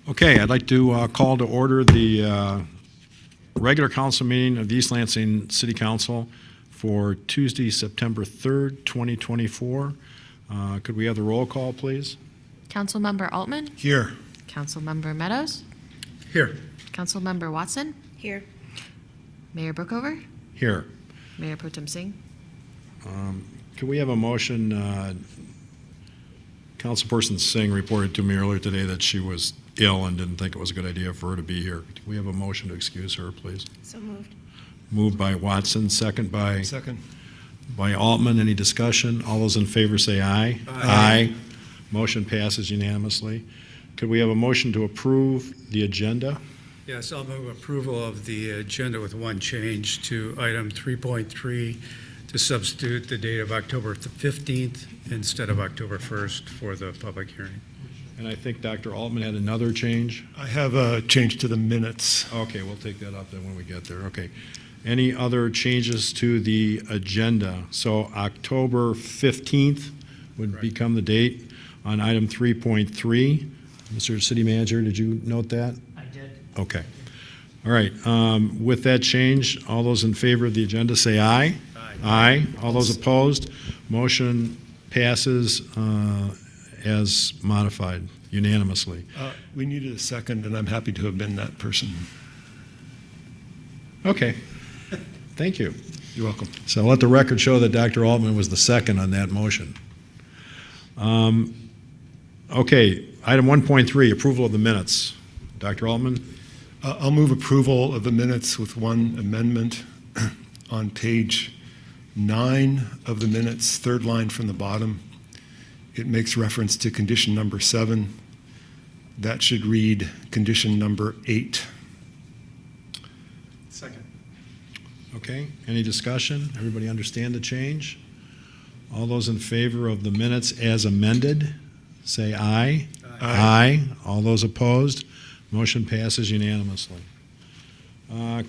Okay, I'd like to call to order the regular council meeting of the East Lansing City Council for Tuesday, September 3rd, 2024. Could we have the roll call, please? Councilmember Altman? Here. Councilmember Meadows? Here. Councilmember Watson? Here. Mayor Brookover? Here. Mayor Pro Tem Singh? Could we have a motion? Councilperson Singh reported to me earlier today that she was ill and didn't think it was a good idea for her to be here. Do we have a motion to excuse her, please? So moved. Moved by Watson, second by Altman. Any discussion? All those in favor say aye. Aye. Motion passes unanimously. Could we have a motion to approve the agenda? Yes, I'll move approval of the agenda with one change to item 3.3 to substitute the date of October 15th instead of October 1st for the public hearing. And I think Dr. Altman had another change. I have a change to the minutes. Okay, we'll take that up then when we get there. Okay. Any other changes to the agenda? So October 15th would become the date on item 3.3. Mr. City Manager, did you note that? I did. Okay. All right. With that change, all those in favor of the agenda say aye. Aye. All those opposed? Motion passes as modified unanimously. We needed a second, and I'm happy to have been that person. Okay. Thank you. You're welcome. So let the record show that Dr. Altman was the second on that motion. Okay. Item 1.3, approval of the minutes. Dr. Altman? I'll move approval of the minutes with one amendment. On page 9 of the minutes, third line from the bottom, it makes reference to condition number 7. That should read condition number 8. Second. Okay. Any discussion? Everybody understand the change? All those in favor of the minutes as amended, say aye. Aye. All those opposed? Motion passes unanimously.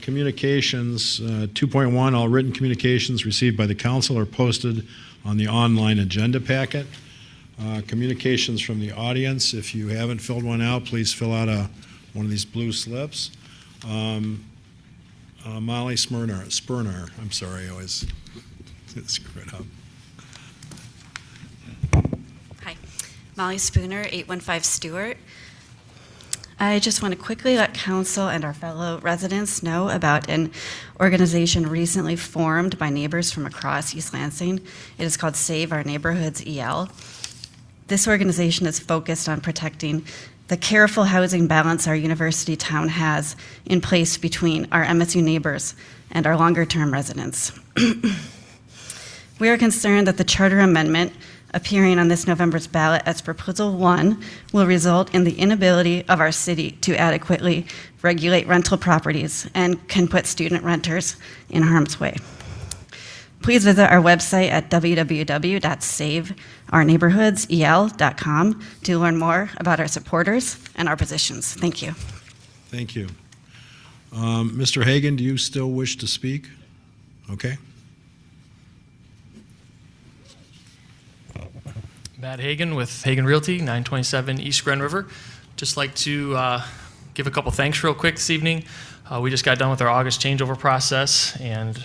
Communications, 2.1, all written communications received by the council are posted on the online agenda packet. Communications from the audience, if you haven't filled one out, please fill out one of these blue slips. Molly Spurnar, I'm sorry, I always screw it up. Hi. Molly Spooner, 815 Stewart. I just want to quickly let council and our fellow residents know about an organization recently formed by neighbors from across East Lansing. It is called Save Our Neighborhoods EL. This organization is focused on protecting the careful housing balance our university town has in place between our MSU neighbors and our longer-term residents. We are concerned that the charter amendment appearing on this November's ballot as Proposal 1 will result in the inability of our city to adequately regulate rental properties and can put student renters in harm's way. Please visit our website at www.saveourneighborhoodsel.com to learn more about our supporters and our positions. Thank you. Thank you. Mr. Hagan, do you still wish to speak? Okay. Matt Hagan with Hagan Realty, 927 East Grand River. Just like to give a couple thanks real quick this evening. We just got done with our August changeover process, and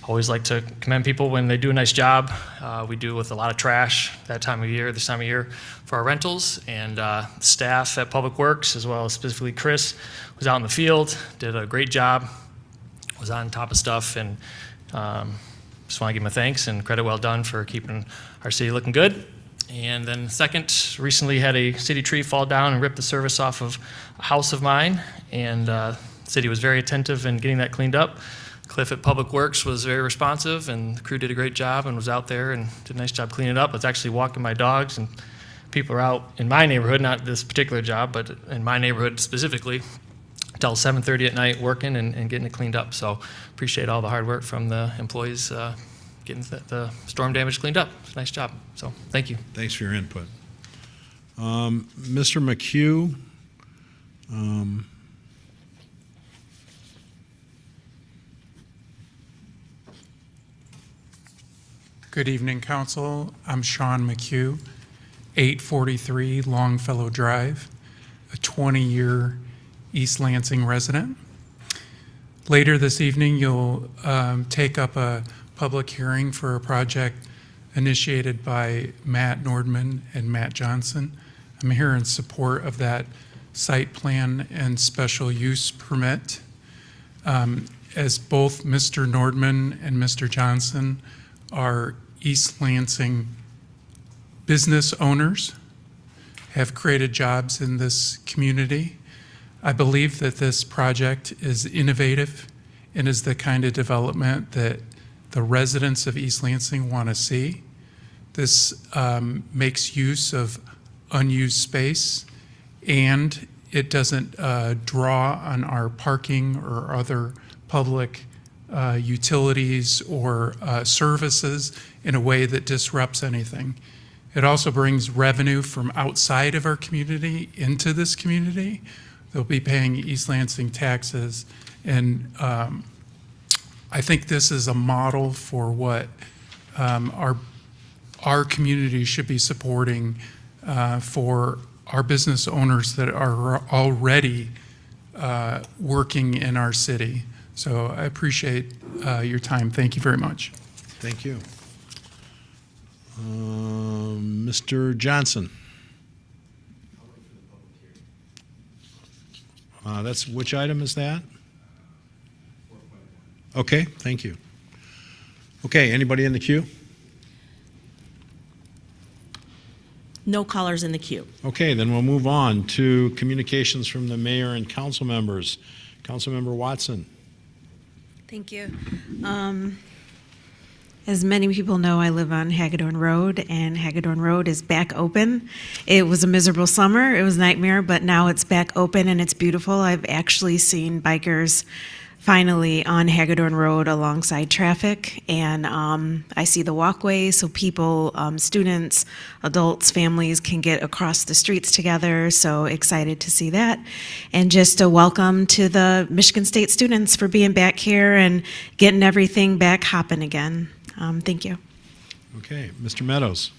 always like to commend people when they do a nice job. We do with a lot of trash this time of year for our rentals, and staff at Public Works, as well as specifically Chris, was out in the field, did a great job, was on top of stuff, and just want to give him a thanks and credit well done for keeping our city looking good. And then second, recently had a city tree fall down and rip the service off of a house of mine, and the city was very attentive in getting that cleaned up. Cliff at Public Works was very responsive, and the crew did a great job and was out there and did a nice job cleaning it up. I was actually walking my dogs, and people are out in my neighborhood, not this particular job, but in my neighborhood specifically, until 7:30 at night working and getting it cleaned up. So appreciate all the hard work from the employees getting the storm damage cleaned up. It's a nice job. So thank you. Thanks for your input. Mr. McHugh, Good evening, Council. I'm Sean McHugh, 843 Longfellow Drive. a 20-year East Lansing resident. Later this evening, you'll take up a public hearing for a project initiated by Matt Nordman and Matt Johnson. I'm here in support of that site plan and special use permit. As both Mr. Nordman and Mr. Johnson are East Lansing business owners, have created jobs in this community, I believe that this project is innovative and is the kind of development that the residents of East Lansing want to see. This makes use of unused space, and it doesn't draw on our parking or other public utilities or services in a way that disrupts anything. It also brings revenue from outside of our community into this community. They'll be paying East Lansing taxes, and I think this is a model for what our community should be supporting for our business owners that are already working in our city. So I appreciate your time. Thank you very much. Thank you. Mr. Johnson. That's, which item is that? Okay, thank you. Okay, anybody in the queue? No callers in the queue. Okay, then we'll move on to communications from the mayor and council members. Councilmember Watson. Thank you. As many people know, I live on Hagadorn Road, and Hagadorn Road is back open. It was a miserable summer. It was a nightmare, but now it's back open and it's beautiful. I've actually seen bikers finally on Hagadorn Road alongside traffic, and I see the walkway so people, students, adults, families can get across the streets together, so excited to see that. And just a welcome to the Michigan State students for being back here and getting everything back hopping again. Thank you. Okay, Mr. Meadows.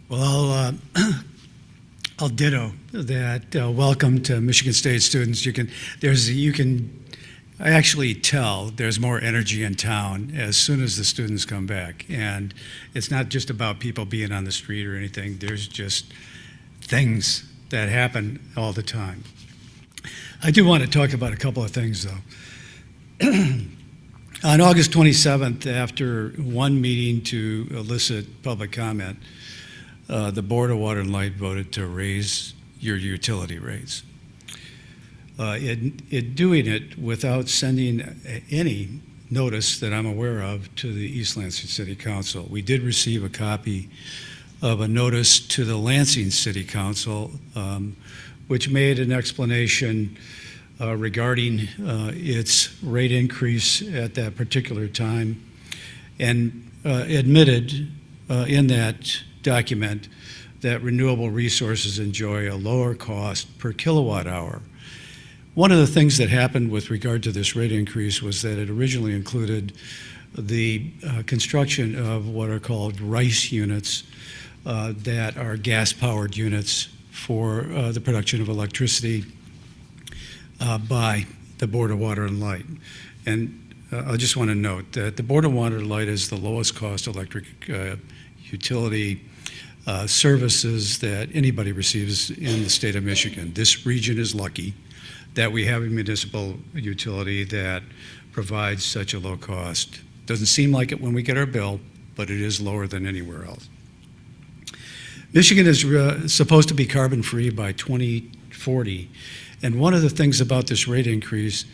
Well, I'll ditto that. Welcome to Michigan State students. You can actually tell there's more energy in town as soon as the students come back. And it's not just about people being on the street or anything. There's just things that happen all the time. I do want to talk about a couple of things, though. On August 27th, after one meeting to elicit public comment, the Board of Water and Light voted to raise your utility rates. Doing it without sending any notice that I'm aware of to the East Lansing City Council. We did receive a copy of a notice to the Lansing City Council, which made an explanation regarding its rate increase at that particular time, and admitted in that document that renewable resources enjoy a lower cost per kilowatt hour. One of the things that happened with regard to this rate increase was that it originally included the construction of what are called RICE units that are gas-powered units for the production of electricity by the Board of Water and Light. And I just want to note that the Board of Water and Light is the lowest cost electric utility services that anybody receives in the state of Michigan. This region is lucky that we have a municipal utility that provides such a low cost. Doesn't seem like it when we get our bill, but it is lower than anywhere else. Michigan is supposed to be carbon-free by 2040, and one of the things about this rate increase,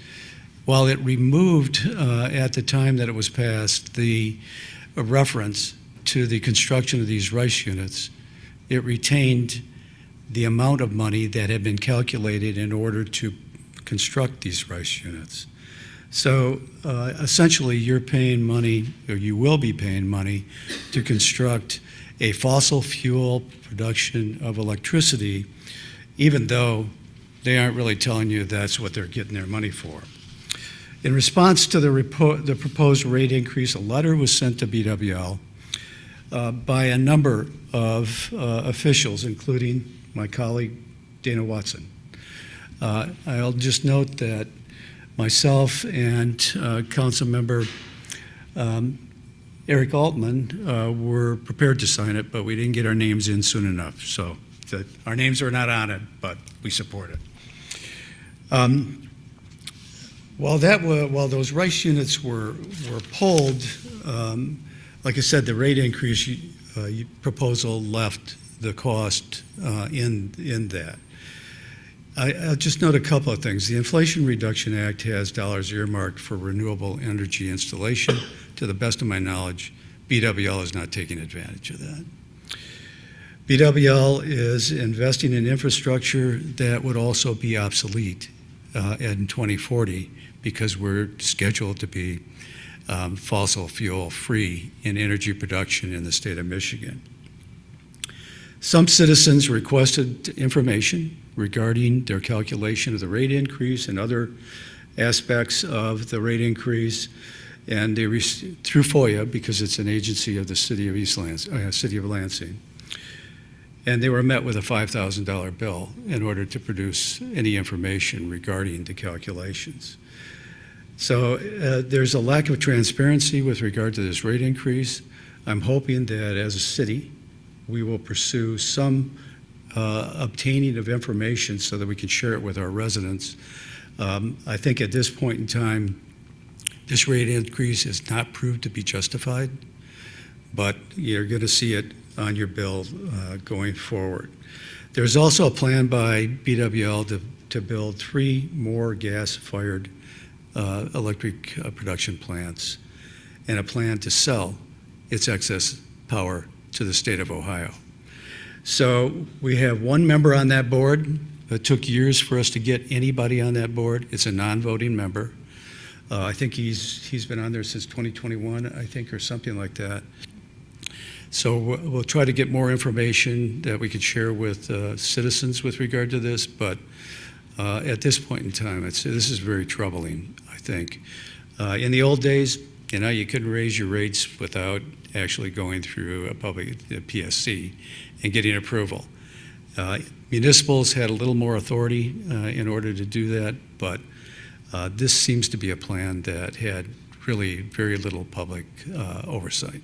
while it removed at the time that it was passed the reference to the construction of these RICE units, it retained the amount of money that had been calculated in order to construct these RICE units. So essentially you're paying money, or you will be paying money, to construct a fossil fuel production of electricity, even though they aren't really telling you that's what they're getting their money for. In response to the proposed rate increase, a letter was sent to BWL by a number of officials, including my colleague Dana Watson. I'll just note that myself and Councilmember Eric Altman were prepared to sign it, but we didn't get our names in soon enough. So our names are not on it, but we support it. While those RICE units were pulled, like I said, the rate increase proposal left the cost in that. I'll just note a couple of things. The Inflation Reduction Act has dollars earmarked for renewable energy installation. To the best of my knowledge, BWL is not taking advantage of that. BWL is investing in infrastructure that would also be obsolete in 2040 because we're scheduled to be fossil fuel free in energy production in the state of Michigan. Some citizens requested information regarding their calculation of the rate increase and other aspects of the rate increase, and they through FOIA, because it's an agency of the city of Lansing, and they were met with a $5,000 bill in order to produce any information regarding the calculations. So there's a lack of transparency with regard to this rate increase. I'm hoping that as a city, we will pursue some obtaining of information so that we can share it with our residents. I think at this point in time, this rate increase is not proved to be justified, but you're going to see it on your bill going forward. There's also a plan by BWL to build 3 more gas-fired electric production plants and a plan to sell its excess power to the state of Ohio. So we have one member on that board. It took years for us to get anybody on that board. It's a non-voting member. I think he's been on there since 2021, I think, or something like that. So we'll try to get more information that we could share with citizens with regard to this, but at this point in time, this is very troubling, I think. In the old days, you couldn't raise your rates without actually going through a PSC and getting approval. Municipals had a little more authority in order to do that, but this seems to be a plan that had really very little public oversight.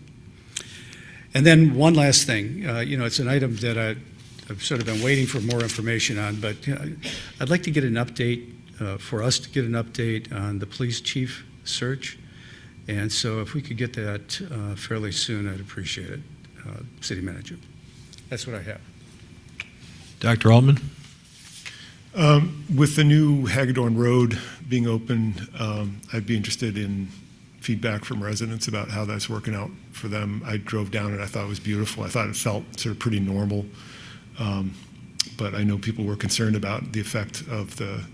And then one last thing, it's an item that I've sort of been waiting for more information on, but I'd like to get an update, for us to get an update on the police chief search. And so if we could get that fairly soon, I'd appreciate it, City Manager. That's what I have. Dr. Altman? With the new Hagedorn Road being open, I'd be interested in feedback from residents about how that's working out for them. I drove down it. I thought it was beautiful. I thought it felt sort of pretty normal. But I know people were concerned about the effect of the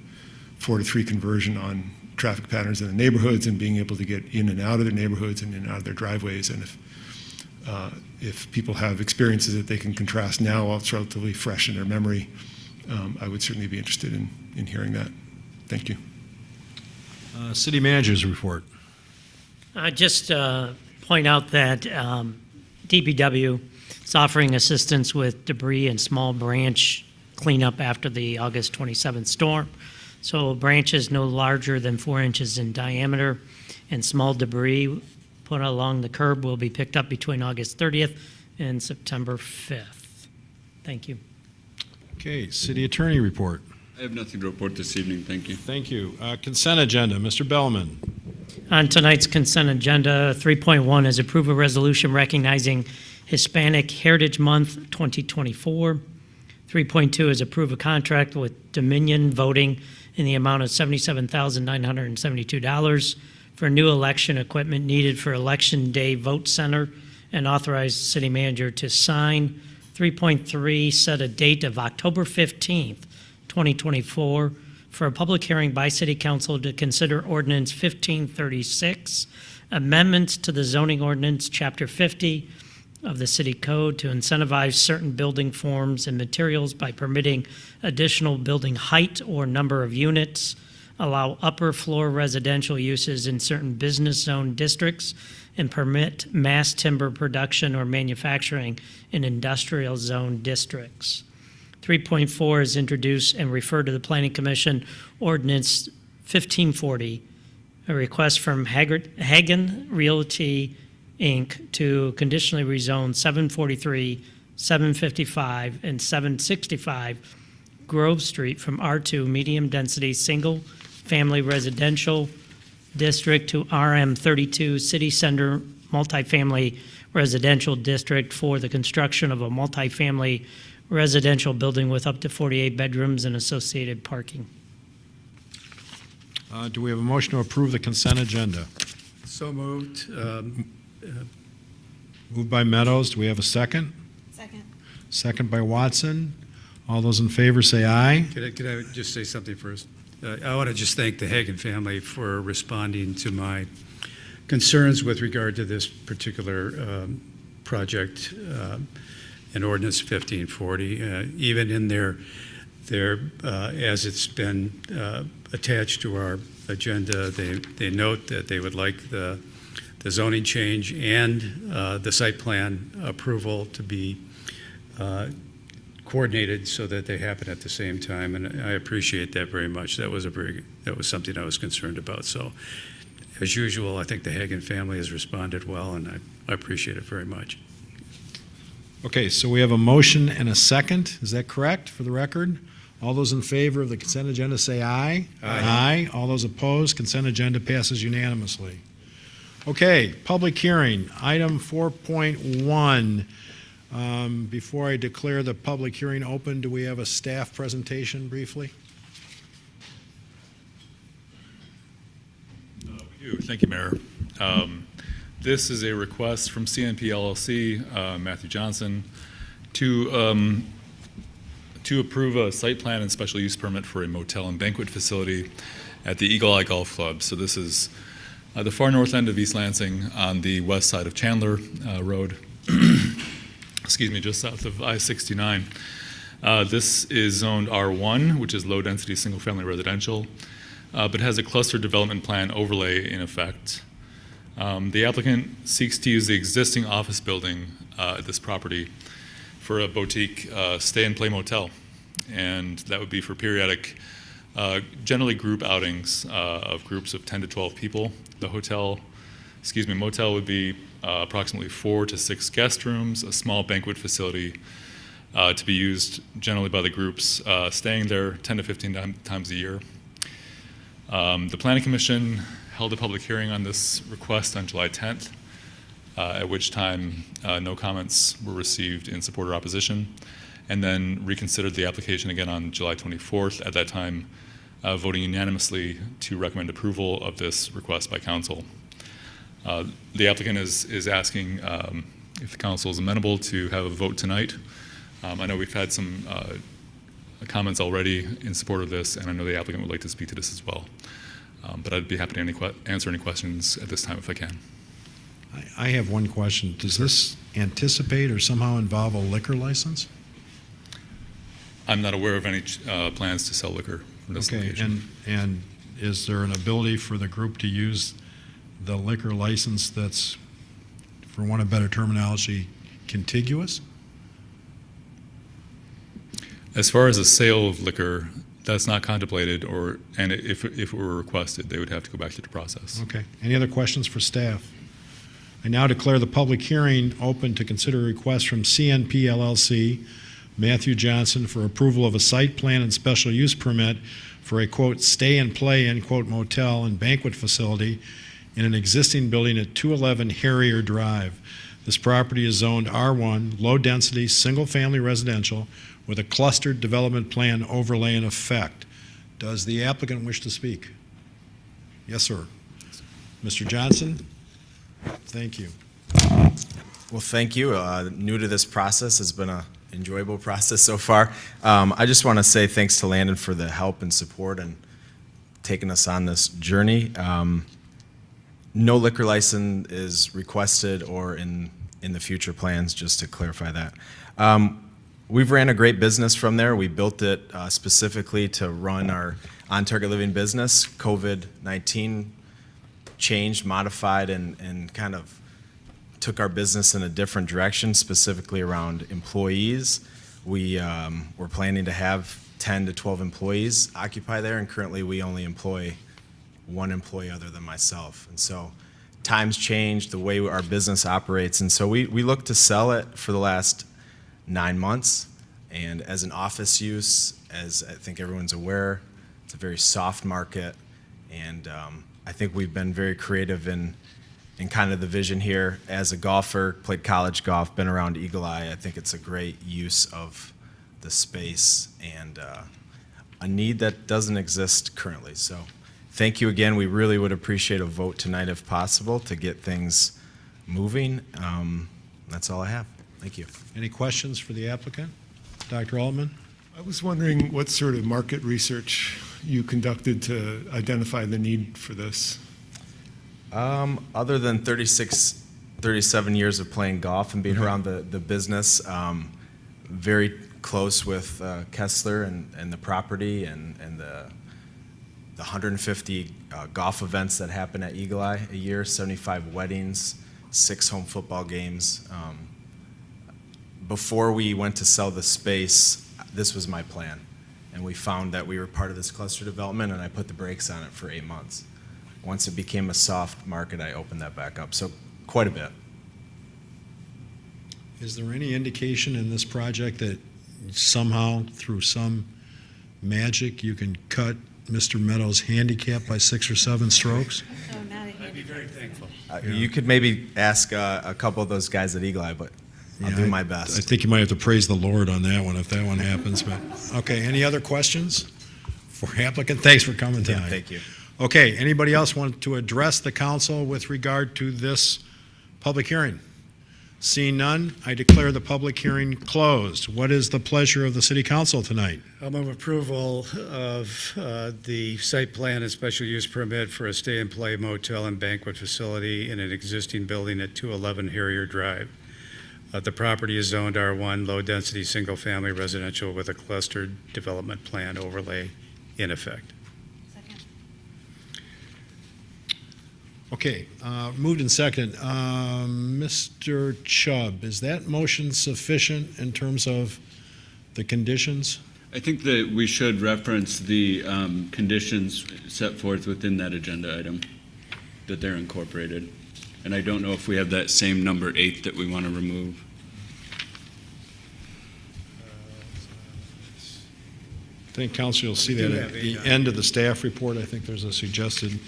4-to-3 conversion on traffic patterns in the neighborhoods and being able to get in and out of their neighborhoods and in and out of their driveways. And if people have experiences that they can contrast now while it's relatively fresh in their memory, I would certainly be interested in hearing that. Thank you. City Manager's report. Just point out that DPW is offering assistance with debris and small branch cleanup after the August 27th storm. So branches no larger than 4 inches in diameter and small debris put along the curb will be picked up between August 30th and September 5th. Thank you. Okay, City Attorney report. I have nothing to report this evening. Thank you. Thank you. Consent agenda, Mr. Bellman. On tonight's consent agenda, 3.1 is approve a resolution recognizing Hispanic Heritage Month 2024. 3.2 is approve a contract with Dominion Voting in the amount of $77,972 for new election equipment needed for Election Day Vote Center and authorize the city manager to sign. 3.3 set a date of October 15th, 2024 for a public hearing by City Council to consider Ordinance 1536, amendments to the Zoning Ordinance, Chapter 50 of the City Code to incentivize certain building forms and materials by permitting additional building height or number of units, allow upper floor residential uses in certain business zone districts, and permit mass timber production or manufacturing in industrial zone districts. 3.4 is introduced and referred to the Planning Commission Ordinance 1540, a request from Hagan Realty Inc. to conditionally rezone 743, 755, and 765 Grove Street from R2 Medium Density Single-Family Residential District to RM32 City Center Multifamily Residential District for the construction of a multifamily residential building with up to 48 bedrooms and associated parking. Do we have a motion to approve the consent agenda? So moved. Moved by Meadows. Do we have a second? Second. Second by Watson. All those in favor say aye. Could I just say something first? I want to just thank the Hagan family for responding to my concerns with regard to this particular project in Ordinance 1540. Even in their as it's been attached to our agenda, they note that they would like the zoning change and the site plan approval to be coordinated so that they happen at the same time, and I appreciate that very much. That was something I was concerned about. So, as usual, I think the Hagan family has responded well, and I appreciate it very much. Okay, so we have a motion and a second. Is that correct, for the record? All those in favor of the consent agenda say aye. Aye. All those opposed, consent agenda passes unanimously. Okay, public hearing, item 4.1. Before I declare the public hearing open, do we have a staff presentation briefly? We do. Thank you, Mayor. This is a request from CNP LLC, Matthew Johnson, to approve a site plan and special use permit for a motel and banquet facility at the Eagle Eye Golf Club. So this is the far north end of East Lansing on the west side of Chandler Road. Excuse me, just south of I-69. This is zoned R1, which is low-density single-family residential, but has a cluster development plan overlay in effect. The applicant seeks to use the existing office building at this property for a boutique stay-and-play motel, and that would be for periodic, generally group outings of groups of 10 to 12 people. The motel would be approximately 4 to 6 guest rooms, a small banquet facility to be used generally by the groups staying there 10 to 15 times a year. The Planning Commission held a public hearing on this request on July 10th, at which time no comments were received in support or opposition, and then reconsidered the application again on July 24th, at that time voting unanimously to recommend approval of this request by council. The applicant is asking if the council is amenable to have a vote tonight. I know we've had some comments already in support of this, and I know the applicant would like to speak to this as well. But I'd be happy to answer any questions at this time if I can. I have one question. Does this anticipate or somehow involve a liquor license? I'm not aware of any plans to sell liquor from this location. And is there an ability for the group to use the liquor license that's, for want of better terminology, contiguous? As far as a sale of liquor, that's not contemplated, and if it were requested, they would have to go back through the process. Okay. Any other questions for staff? I now declare the public hearing open to consider a request from CNP LLC, Matthew Johnson, for approval of a site plan and special use permit for a, quote, stay and play, end quote, motel and banquet facility in an existing building at 211 Harrier Drive. This property is zoned R1, low-density, single-family residential with a clustered development plan overlay in effect. Does the applicant wish to speak? Yes, sir. Mr. Johnson? Thank you. Well, thank you. New to this process, has been an enjoyable process so far. I just want to say thanks to Landon for the help and support and taking us on this journey. No liquor license is requested or in the future plans, just to clarify that. We've ran a great business from there. We built it specifically to run our on-target living business. COVID-19 changed, modified, and kind of took our business in a different direction, specifically around employees. We're planning to have 10 to 12 employees occupy there, and currently we only employ one employee other than myself. And so times change, the way our business operates, and so we looked to sell it for the last 9 months. And as an office use, as I think everyone's aware, it's a very soft market, and I think we've been very creative in kind of the vision here. As a golfer, played college golf, been around Eagle Eye, I think it's a great use of the space and a need that doesn't exist currently. So thank you again. We really would appreciate a vote tonight if possible to get things moving. That's all I have. Thank you. Any questions for the applicant? Dr. Altman? I was wondering what sort of market research you conducted to identify the need for this. Other than 37 years of playing golf and being around the business, very close with Kessler and the property and the 150 golf events that happen at Eagle Eye a year, 75 weddings, 6 home football games. Before we went to sell the space, this was my plan. And we found that we were part of this cluster development, and I put the brakes on it for 8 months. Once it became a soft market, I opened that back up. So quite a bit. Is there any indication in this project that somehow, through some magic, you can cut Mr. Meadows' handicap by 6 or 7 strokes? I'd be very thankful. You could maybe ask a couple of those guys at Eagle Eye, but I'll do my best. I think you might have to praise the Lord on that one if that one happens. But okay, any other questions for applicant? Thanks for coming tonight. Yeah, thank you. Okay, anybody else want to address the council with regard to this public hearing? Seeing none, I declare the public hearing closed. What is the pleasure of the city council tonight? I'll move approval of the site plan and special use permit for a stay-and-play motel and banquet facility in an existing building at 211 Harrier Drive. The property is zoned R1, low-density, single-family residential with a clustered development plan overlay in effect. Okay, moved and second. Mr. Chubb, is that motion sufficient in terms of the conditions? I think that we should reference the conditions set forth within that agenda item, that they're incorporated. And I don't know if we have that same number 8 that we want to remove. I think council will see that at the end of the staff report. I think there's a suggested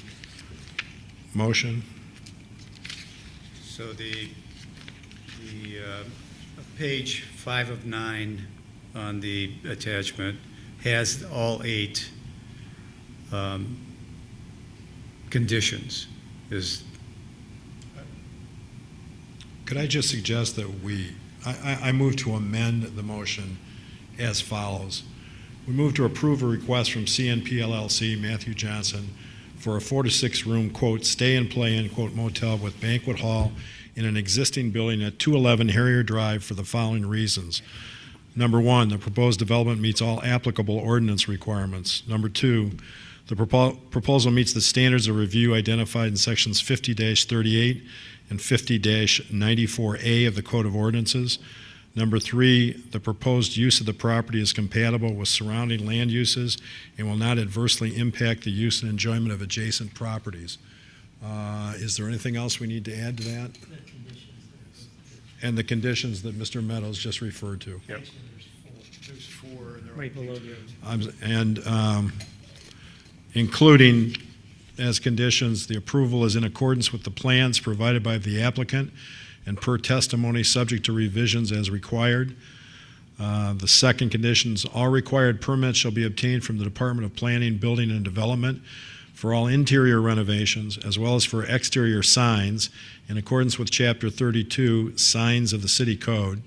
motion. So the page 5 of 9 on the attachment has all 8 conditions. Could I just suggest that I move to amend the motion as follows. We move to approve a request from CNP LLC, Matthew Johnson, for a 4 to 6 room, quote, stay and play, end quote, motel with banquet hall in an existing building at 211 Harrier Drive for the following reasons. Number 1, the proposed development meets all applicable ordinance requirements. Number 2, the proposal meets the standards of review identified in sections 50-38 and 50-94A of the Code of Ordinances. Number 3, the proposed use of the property is compatible with surrounding land uses and will not adversely impact the use and enjoyment of adjacent properties. Is there anything else we need to add to that? And the conditions that Mr. Meadows just referred to. Yep. There's 4. Right below the Including as conditions, the approval is in accordance with the plans provided by the applicant and per testimony subject to revisions as required. The second condition is all required permits shall be obtained from the Department of Planning, Building, and Development for all interior renovations as well as for exterior signs in accordance with Chapter 32, Signs of the City Code.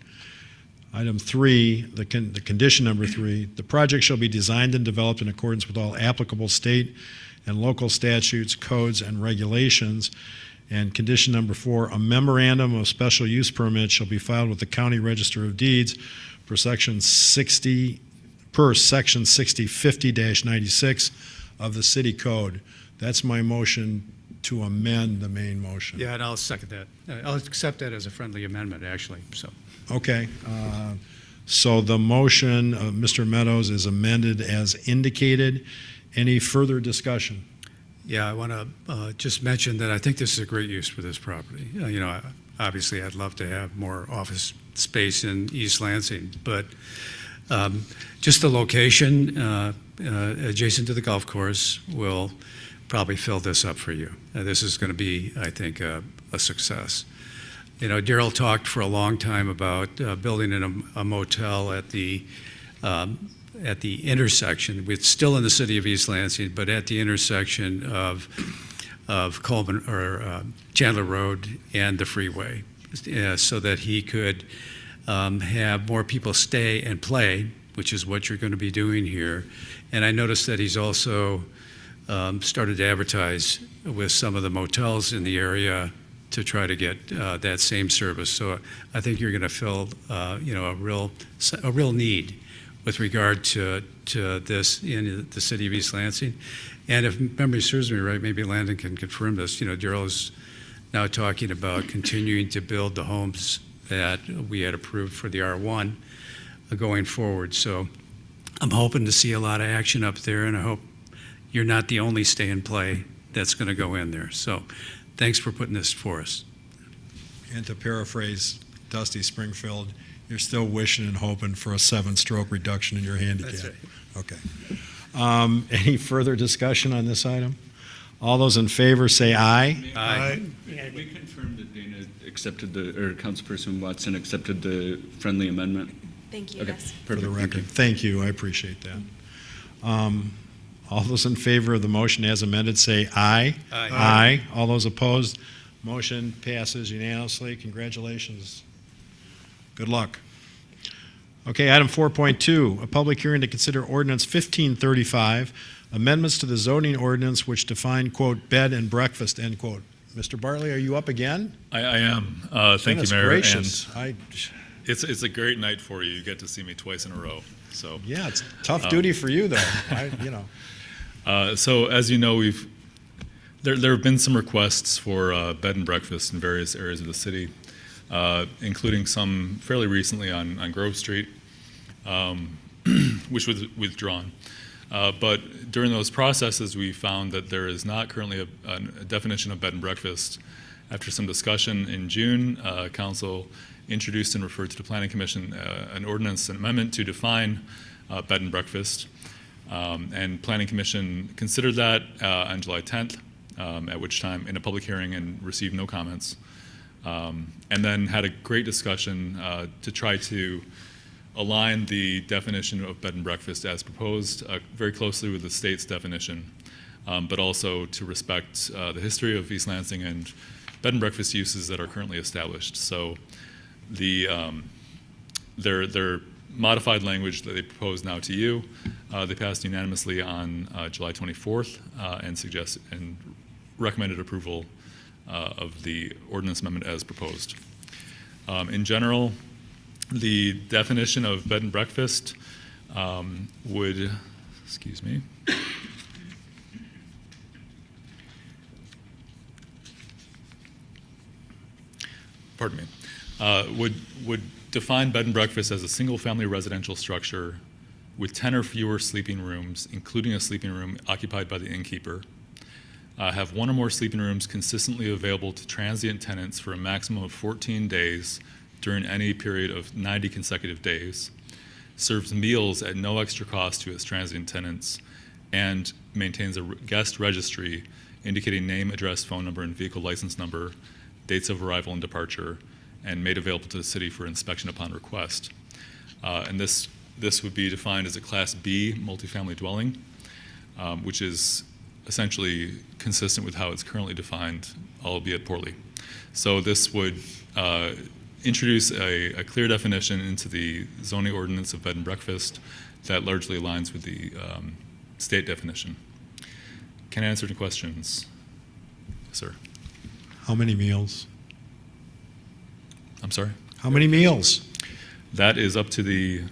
Item 3, the condition number 3, the project shall be designed and developed in accordance with all applicable state and local statutes, codes, and regulations. And condition number 4, a memorandum of special use permit shall be filed with the County Register of Deeds per section 6050-96 of the City Code. That's my motion to amend the main motion. Yeah, and I'll second that. I'll accept that as a friendly amendment, actually, so. Okay. So the motion of Mr. Meadows is amended as indicated. Any further discussion? Yeah, I want to just mention that I think this is a great use for this property. You know, obviously, I'd love to have more office space in East Lansing, but just the location adjacent to the golf course will probably fill this up for you. This is going to be, I think, a success. You know, Daryl talked for a long time about building in a motel at the intersection. It's still in the city of East Lansing, but at the intersection of Coleman or Chandler Road and the freeway, so that he could have more people stay and play, which is what you're going to be doing here. And I noticed that he's also started to advertise with some of the motels in the area to try to get that same service. So I think you're going to fill, you know, a real need with regard to this in the city of East Lansing. And if memory serves me right, maybe Landon can confirm this. You know, Daryl is now talking about continuing to build the homes that we had approved for the R1 going forward. So I'm hoping to see a lot of action up there, and I hope you're not the only stay and play that's going to go in there. So thanks for putting this for us. And to paraphrase Dusty Springfield, you're still wishing and hoping for a 7-stroke reduction in your handicap. That's right. Okay. Any further discussion on this item? All those in favor say aye. Aye. Can we confirm that Dana accepted or Councilperson Watson accepted the friendly amendment? Thank you, Okay, yes. For the perfect. record, thank you, I appreciate that. All those in favor of the motion as amended say aye. Aye. Aye. All those opposed, motion passes unanimously. Congratulations. Good luck. Okay, item 4.2, a public hearing to consider ordinance 1535, amendments to the zoning ordinance which define, quote, bed and breakfast, end quote. Mr. Bartley, are you up again? I am. Thank you, Goodness Mayor. gracious. And it's a great night for you. You get to see me twice in a row. So Yeah, it's tough duty for you, though. So as you know, there have been some requests for bed and breakfast in various areas of the city, including some fairly recently on Grove Street, which was withdrawn. But during those processes, we found that there is not currently a definition of bed and breakfast. After some discussion in June, Council introduced and referred to the Planning Commission an ordinance, an amendment to define bed and breakfast. And Planning Commission considered that on July 10th, at which time in a public hearing and received no comments. And then had a great discussion to try to align the definition of bed and breakfast as proposed very closely with the state's definition, but also to respect the history of East Lansing and bed and breakfast uses that are currently established. So their modified language that they propose now to you, they passed unanimously on July 24th and recommended approval of the ordinance amendment as proposed. In general, the definition of bed and breakfast would, excuse me, pardon me, would define bed and breakfast as a single-family residential structure with 10 or fewer sleeping rooms, including a sleeping room occupied by the innkeeper, have one or more sleeping rooms consistently available to transient tenants for a maximum of 14 days during any period of 90 consecutive days, serves meals at no extra cost to its transient tenants, and maintains a guest registry indicating name, address, phone number, and vehicle license number, dates of arrival and departure, and made available to the city for inspection upon request. And this would be defined as a Class B multifamily dwelling, which is essentially consistent with how it's currently defined, albeit poorly. So this would introduce a clear definition into the zoning ordinance of bed and breakfast that largely aligns with the state definition. Can I answer any questions? Yes, sir. How many meals? I'm sorry? How many meals? That is up to the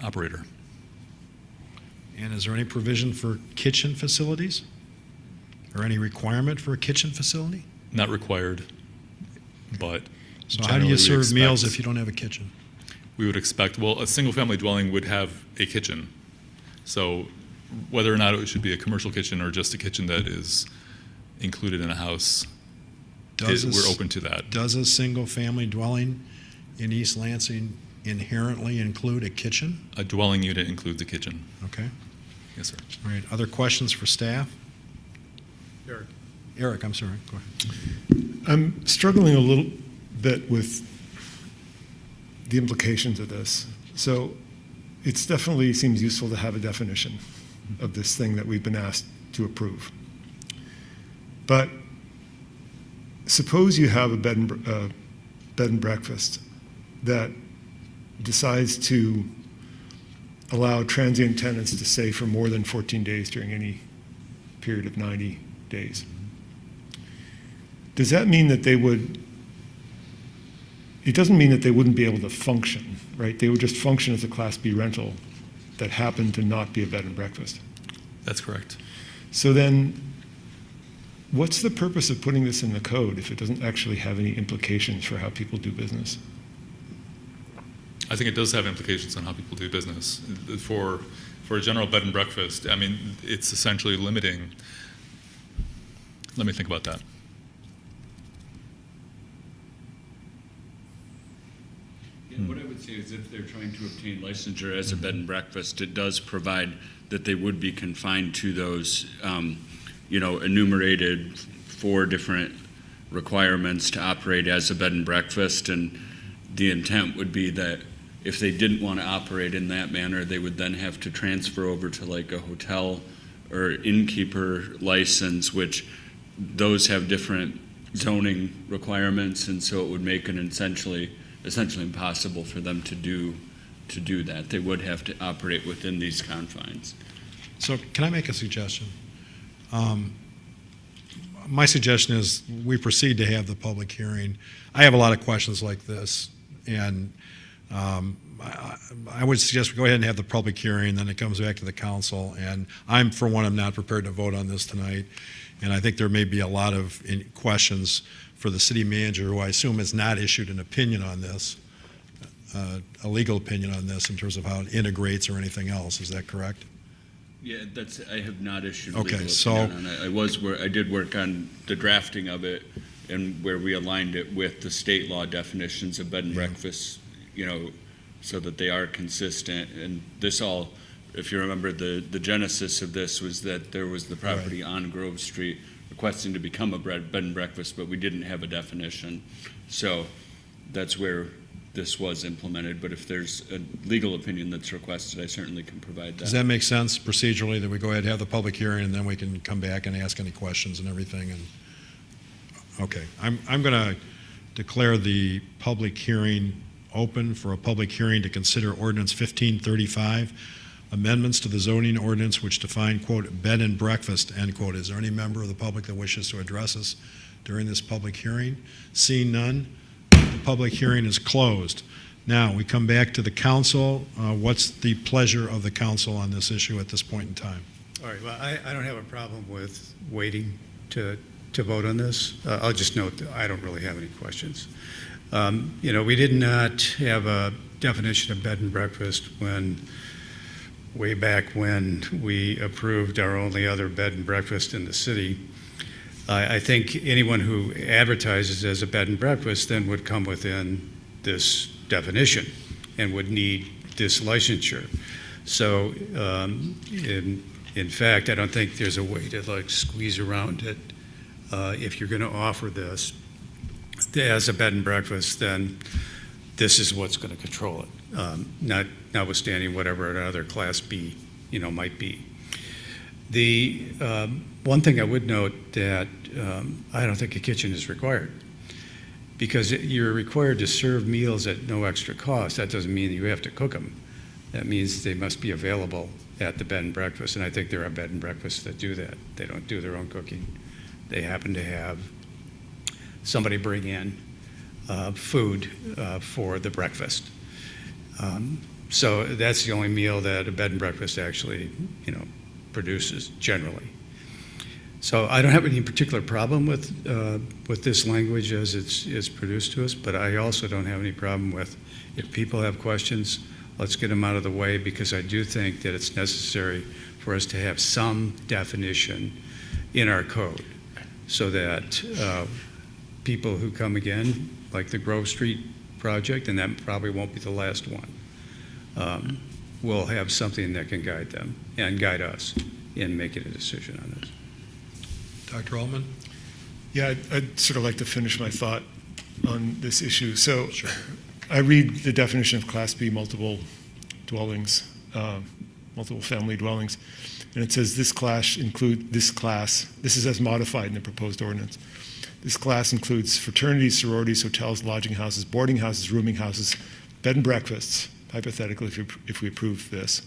operator. And is there any provision for kitchen facilities? or any requirement for a kitchen facility? Not required, but So how do you generally we serve meals expect- if you don't have a kitchen? We would expect, well, a single-family dwelling would have a kitchen. So whether or not it should be a commercial kitchen or just a kitchen that is included in a house, we're open to that. Does a single-family dwelling in East Lansing inherently include a kitchen? A dwelling unit includes a kitchen. Okay. Yes, sir. All right. Other questions for staff? Eric. Eric, I'm sorry. Go ahead. I'm struggling a little bit with the implications of this. So it definitely seems useful to have a definition of this thing that we've been asked to approve. But suppose you have a bed and breakfast that decides to allow transient tenants to stay for more than 14 days during any period of 90 days. Does that mean that they would, it doesn't mean that they wouldn't be able to function, right? They would just function as a Class B rental that happened to not be a bed and breakfast. That's correct. So then, what's the purpose of putting this in the code if it doesn't actually have any implications for how people do business? I think it does have implications on how people do business. For a general bed and breakfast, I mean, it's essentially limiting. Let me think about that. What I would say is if they're trying to obtain licensure as a bed and breakfast, it does provide that they would be confined to those, enumerated 4 different requirements to operate as a bed and breakfast. And the intent would be that if they didn't want to operate in that manner, they would then have to transfer over to like a hotel or innkeeper license, which those have different zoning requirements, and so it would make it essentially impossible for them to do that. They would have to operate within these confines. So can I make a suggestion? My suggestion is we proceed to have the public hearing. I have a lot of questions like this, and I would suggest we go ahead and have the public hearing, then it comes back to the council. And I'm, for one, I'm not prepared to vote on this tonight. And I think there may be a lot of questions for the city manager, who I assume has not issued an opinion on this, a legal opinion on this in terms of how it integrates or anything else. Is that correct? Yeah, I have not issued a Okay, legal so- opinion on it. I did work on the drafting of it and where we aligned it with the state law definitions of bed and breakfast, so that they are consistent. And this all, if you remember, the genesis of this was that there was the property on Grove Street requesting to become a bed and breakfast, but we didn't have a definition. So that's where this was implemented. But if there's a legal opinion that's requested, I certainly can provide that. Does that make sense procedurally, that we go ahead and have the public hearing, and then we can come back and ask any questions and everything? And okay, I'm going to declare the public hearing open for a public hearing to consider Ordinance 1535, amendments to the zoning ordinance which define, quote, bed and breakfast, end quote. Is there any member of the public that wishes to address us during this public hearing? Seeing none, the public hearing is closed. Now, we come back to the council. What's the pleasure of the council on this issue at this point in time? All right, well, I don't have a problem with waiting to vote on this. I'll just note that I don't really have any questions. We did not have a definition of bed and breakfast way back when we approved our only other bed and breakfast in the city. I think anyone who advertises as a bed and breakfast then would come within this definition and would need this licensure. So in fact, I don't think there's a way to squeeze around it. If you're going to offer this as a bed and breakfast, then this is what's going to control it, notwithstanding whatever another Class B, might be. The one thing I would note that I don't think a kitchen is required, because you're required to serve meals at no extra cost. That doesn't mean that you have to cook them. That means they must be available at the bed and breakfast, and I think there are bed and breakfasts that do that. They don't do their own cooking. They happen to have somebody bring in food for the breakfast. So that's the only meal that a bed and breakfast actually, produces generally. So I don't have any particular problem with this language as it's produced to us, but I also don't have any problem with, if people have questions, let's get them out of the way, because I do think that it's necessary for us to have some definition in our code so that people who come again, like the Grove Street project, and that probably won't be the last one, will have something that can guide them and guide us in making a decision on this. Dr. Altman? Yeah, I'd sort of like to finish my thought on this issue. So I read the definition of Class B multiple dwellings, multiple family dwellings, and it says this class, this is as modified in the proposed ordinance. This class includes fraternities, sororities, hotels, lodging houses, boarding houses, rooming houses, bed and breakfasts, hypothetically if we approve this,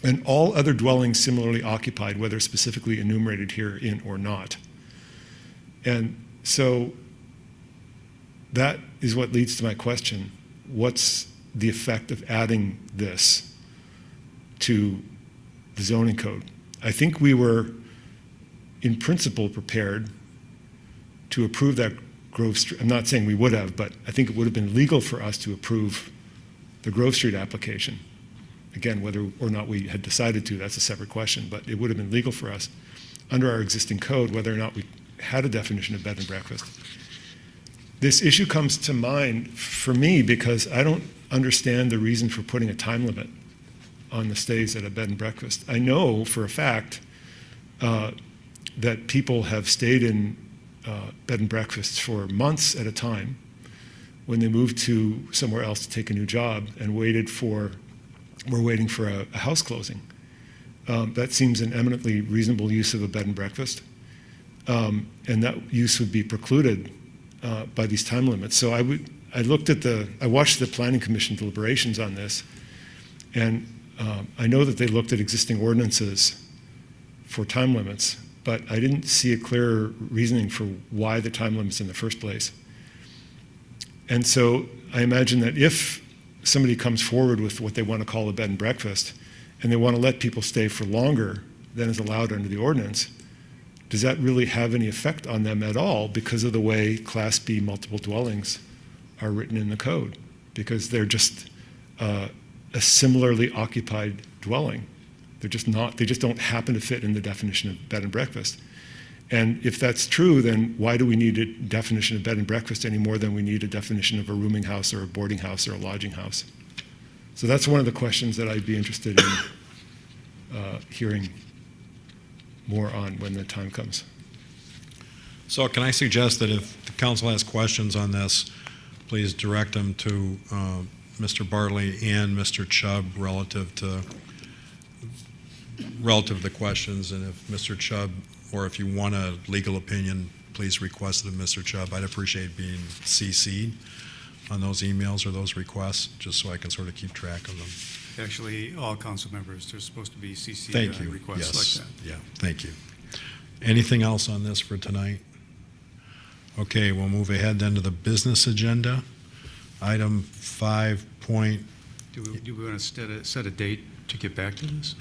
and all other dwellings similarly occupied, whether specifically enumerated herein or not. And so that is what leads to my question. What's the effect of adding this to the zoning code? I think we were, in principle, prepared to approve that Grove Street. I'm not saying we would have, but I think it would have been legal for us to approve the Grove Street application. Again, whether or not we had decided to, that's a separate question, but it would have been legal for us under our existing code, whether or not we had a definition of bed and breakfast. This issue comes to mind for me because I don't understand the reason for putting a time limit on the stays at a bed and breakfast. I know for a fact that people have stayed in bed and breakfasts for months at a time when they moved to somewhere else to take a new job and we're waiting for a house closing. That seems an eminently reasonable use of a bed and breakfast, and that use would be precluded by these time limits. So I watched the Planning Commission deliberations on this, and I know that they looked at existing ordinances for time limits, but I didn't see a clear reasoning for why the time limits in the first place. And so I imagine that if somebody comes forward with what they want to call a bed and breakfast, and they want to let people stay for longer than is allowed under the ordinance, does that really have any effect on them at all because of the way Class B multiple dwellings are written in the code? Because they're just a similarly occupied dwelling. They just don't happen to fit in the definition of bed and breakfast. And if that's true, then why do we need a definition of bed and breakfast any more than we need a definition of a rooming house or a boarding house or a lodging house? So that's one of the questions that I'd be interested in hearing more on when the time comes. So can I suggest that if the council has questions on this, please direct them to Mr. Bartley and Mr. Chubb relative to the questions, and if Mr. Chubb, or if you want a legal opinion, please request it of Mr. Chubb. I'd appreciate being CC'd on those emails or those requests, just so I can sort of keep track of them. Actually, all council members are supposed to be CC Thank you. requests like that. Yeah, thank you. Anything else on this for tonight? Okay, we'll move ahead then to the business agenda. Item 5 point. Do we want to set a date to get back to this?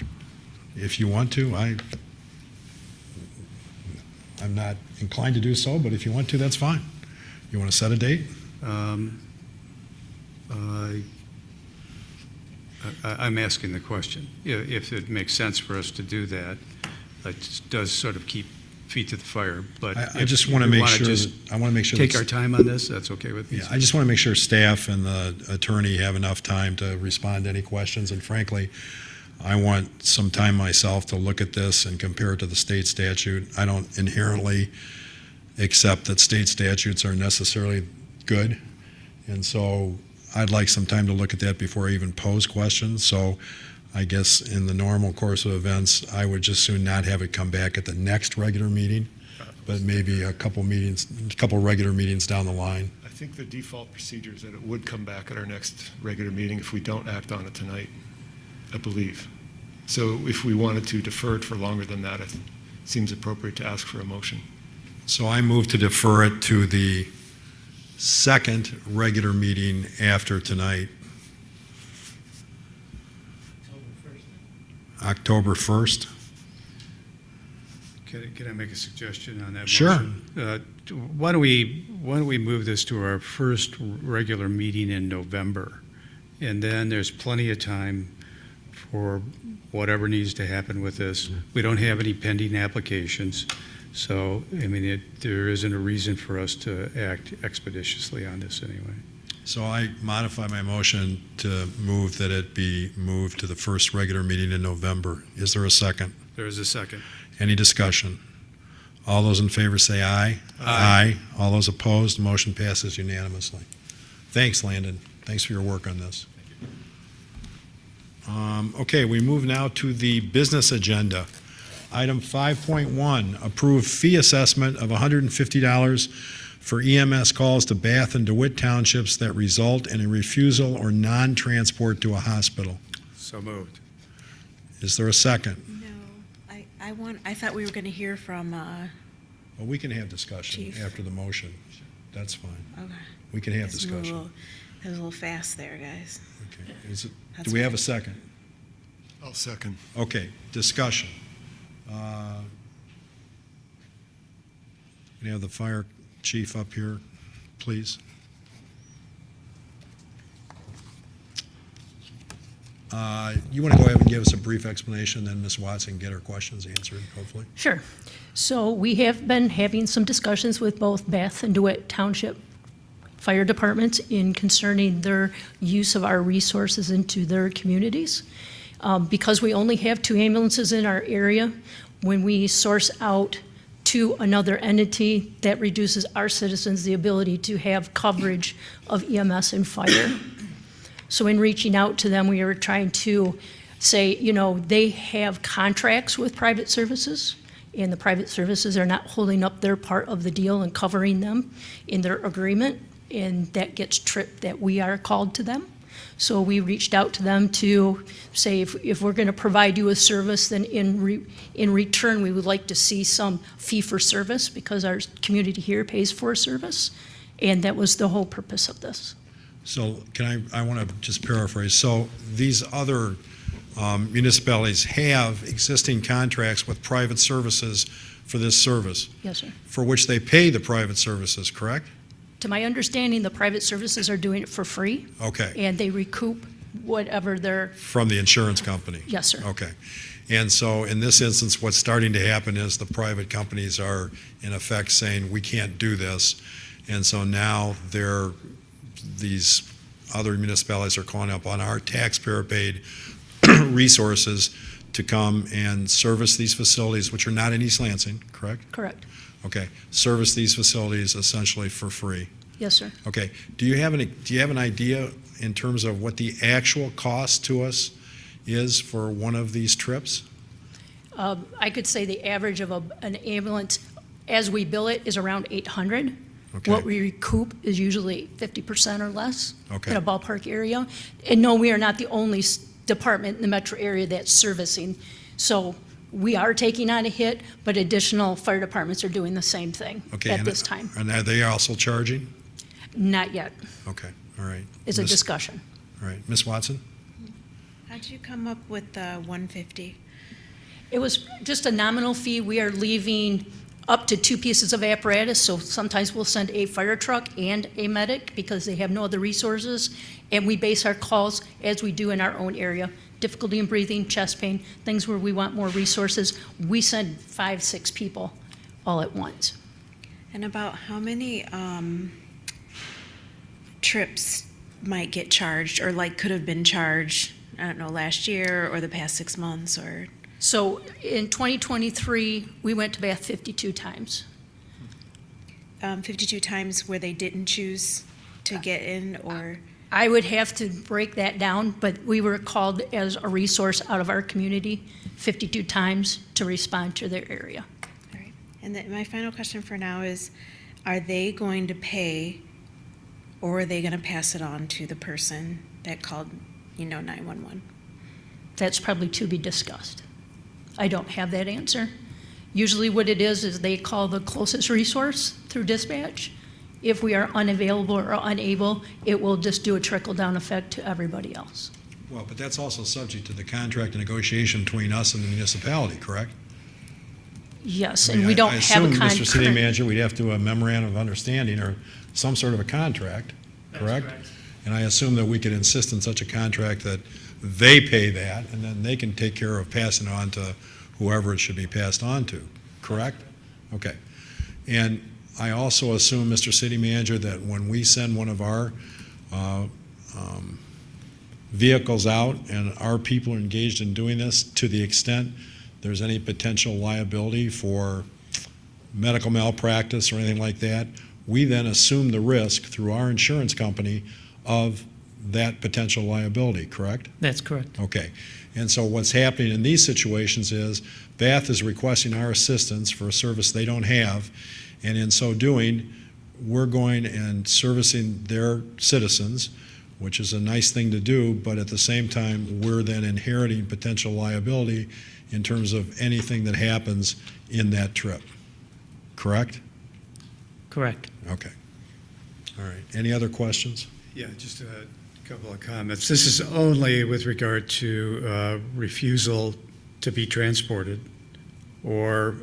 If you want to, I'm not inclined to do so, but if you want to, that's fine. You want to set a date? I'm asking the question. If it makes sense for us to do that, it does sort of keep feet to the fire. But I just want to make sure. I want to make sure. Take our time on this. That's okay with me. Yeah, I just want to make sure staff and the attorney have enough time to respond to any questions. And frankly, I want some time myself to look at this and compare it to the state statute. I don't inherently accept that state statutes are necessarily good, and so I'd like some time to look at that before I even pose questions. So I guess in the normal course of events, I would just soon not have it come back at the next regular meeting, but maybe a couple regular meetings down the line. I think the default procedure is that it would come back at our next regular meeting if we don't act on it tonight, I believe. So if we wanted to defer it for longer than that, it seems appropriate to ask for a motion. So I move to defer it to the second regular meeting after tonight. October 1st. Can I make a suggestion on that Sure. motion? Why don't we move this to our first regular meeting in November? And then there's plenty of time for whatever needs to happen with this. We don't have any pending applications, so, I mean, there isn't a reason for us to act expeditiously on this anyway. So I modify my motion to move that it be moved to the first regular meeting in November. Is there a second? There is a second. Any discussion? All those in favor say aye. Aye. All those opposed, motion passes unanimously. Thanks, Landon. Thanks for your work on this. Okay, we move now to the business agenda. Item 5.1, approve fee assessment of $150 for EMS calls to Bath and DeWitt townships that result in a refusal or non-transport to a hospital. So moved. Is there a second? No, I thought we were going to hear from, Well, we can have discussion Chief. after the motion. That's fine. okay. We can have This moved a discussion. little- That was a little fast there, guys. Okay. Do That's we have fine. a second? I'll second. Okay, discussion. We have the fire chief up here, please. You want to go ahead and give us a brief explanation, then Ms. Watson can get her questions answered, hopefully? Sure. So we have been having some discussions with both Bath and DeWitt Township Fire Departments in concerning their use of our resources into their communities. Because we only have 2 ambulances in our area, when we source out to another entity, that reduces our citizens the ability to have coverage of EMS and fire. So in reaching out to them, we were trying to say, you know, they have contracts with private services, and the private services are not holding up their part of the deal and covering them in their agreement, and that gets tripped that we are called to them. So we reached out to them to say, if we're going to provide you a service, then in return, we would like to see some fee for service, because our community here pays for a service, and that was the whole purpose of this. So I want to just paraphrase. So these other municipalities have existing contracts with private services for this service, Yes, sir. for which they pay the private services, correct? To my understanding, the private services are doing it for free, Okay, and they recoup whatever their, from the insurance company? yes, sir. Okay. And so in this instance, what's starting to happen is the private companies are in effect saying, we can't do this. And so now these other municipalities are calling up on our taxpayer-paid resources to come and service these facilities, which are not in East Lansing, correct? Correct. Okay, service these facilities essentially for free. Yes, sir. Okay, do you have an idea in terms of what the actual cost to us is for one of these trips? I could say the average of an ambulance, as we bill it, is around 800. Okay. What we recoup is usually 50% or less Okay. in a ballpark area. And no, we are not the only department in the metro area that's servicing. So we are taking on a hit, but additional fire departments are doing the same thing Okay, at and- this time. And are they also charging? Not yet. Okay, all right. It's a Miss- discussion. All right, Ms. Watson? How'd you come up with the 150? It was just a nominal fee. We are leaving up to 2 pieces of apparatus, so sometimes we'll send a fire truck and a medic because they have no other resources, and we base our calls as we do in our own area. Difficulty in breathing, chest pain, things where we want more resources. We send 5, 6 people all at once. And about how many trips might get charged, or like could have been charged, I don't know, last year or the past 6 months, or? So in 2023, we went to Bath 52 times. 52 times where they didn't choose to get in, or? I would have to break that down, but we were called as a resource out of our community 52 times to respond to their area. All right. And then my final question for now is, are they going to pay, or are they going to pass it on to the person that called, 911? That's probably to be discussed. I don't have that answer. Usually what it is they call the closest resource through dispatch. If we are unavailable or unable, it will just do a trickle-down effect to everybody else. Well, but that's also subject to the contract and negotiation between us and the municipality, correct? Yes, I and mean, we don't I have a assume, contract. Mr. City Manager, we'd have to do a memorandum of understanding or some sort of a contract, correct? And I assume that we could insist on such a contract that they pay that, and then they can take care of passing it on to whoever it should be passed on to, correct? Okay. And I also assume, Mr. City Manager, that when we send one of our vehicles out and our people are engaged in doing this, to the extent there's any potential liability for medical malpractice or anything like that, we then assume the risk through our insurance company of that potential liability, correct? That's correct. Okay. And so what's happening in these situations is Bath is requesting our assistance for a service they don't have, and in so doing, we're going and servicing their citizens, which is a nice thing to do, but at the same time, we're then inheriting potential liability in terms of anything that happens in that trip. Correct? Correct. Okay. All right. Any other questions? Yeah, just a couple of comments. This is only with regard to refusal to be transported or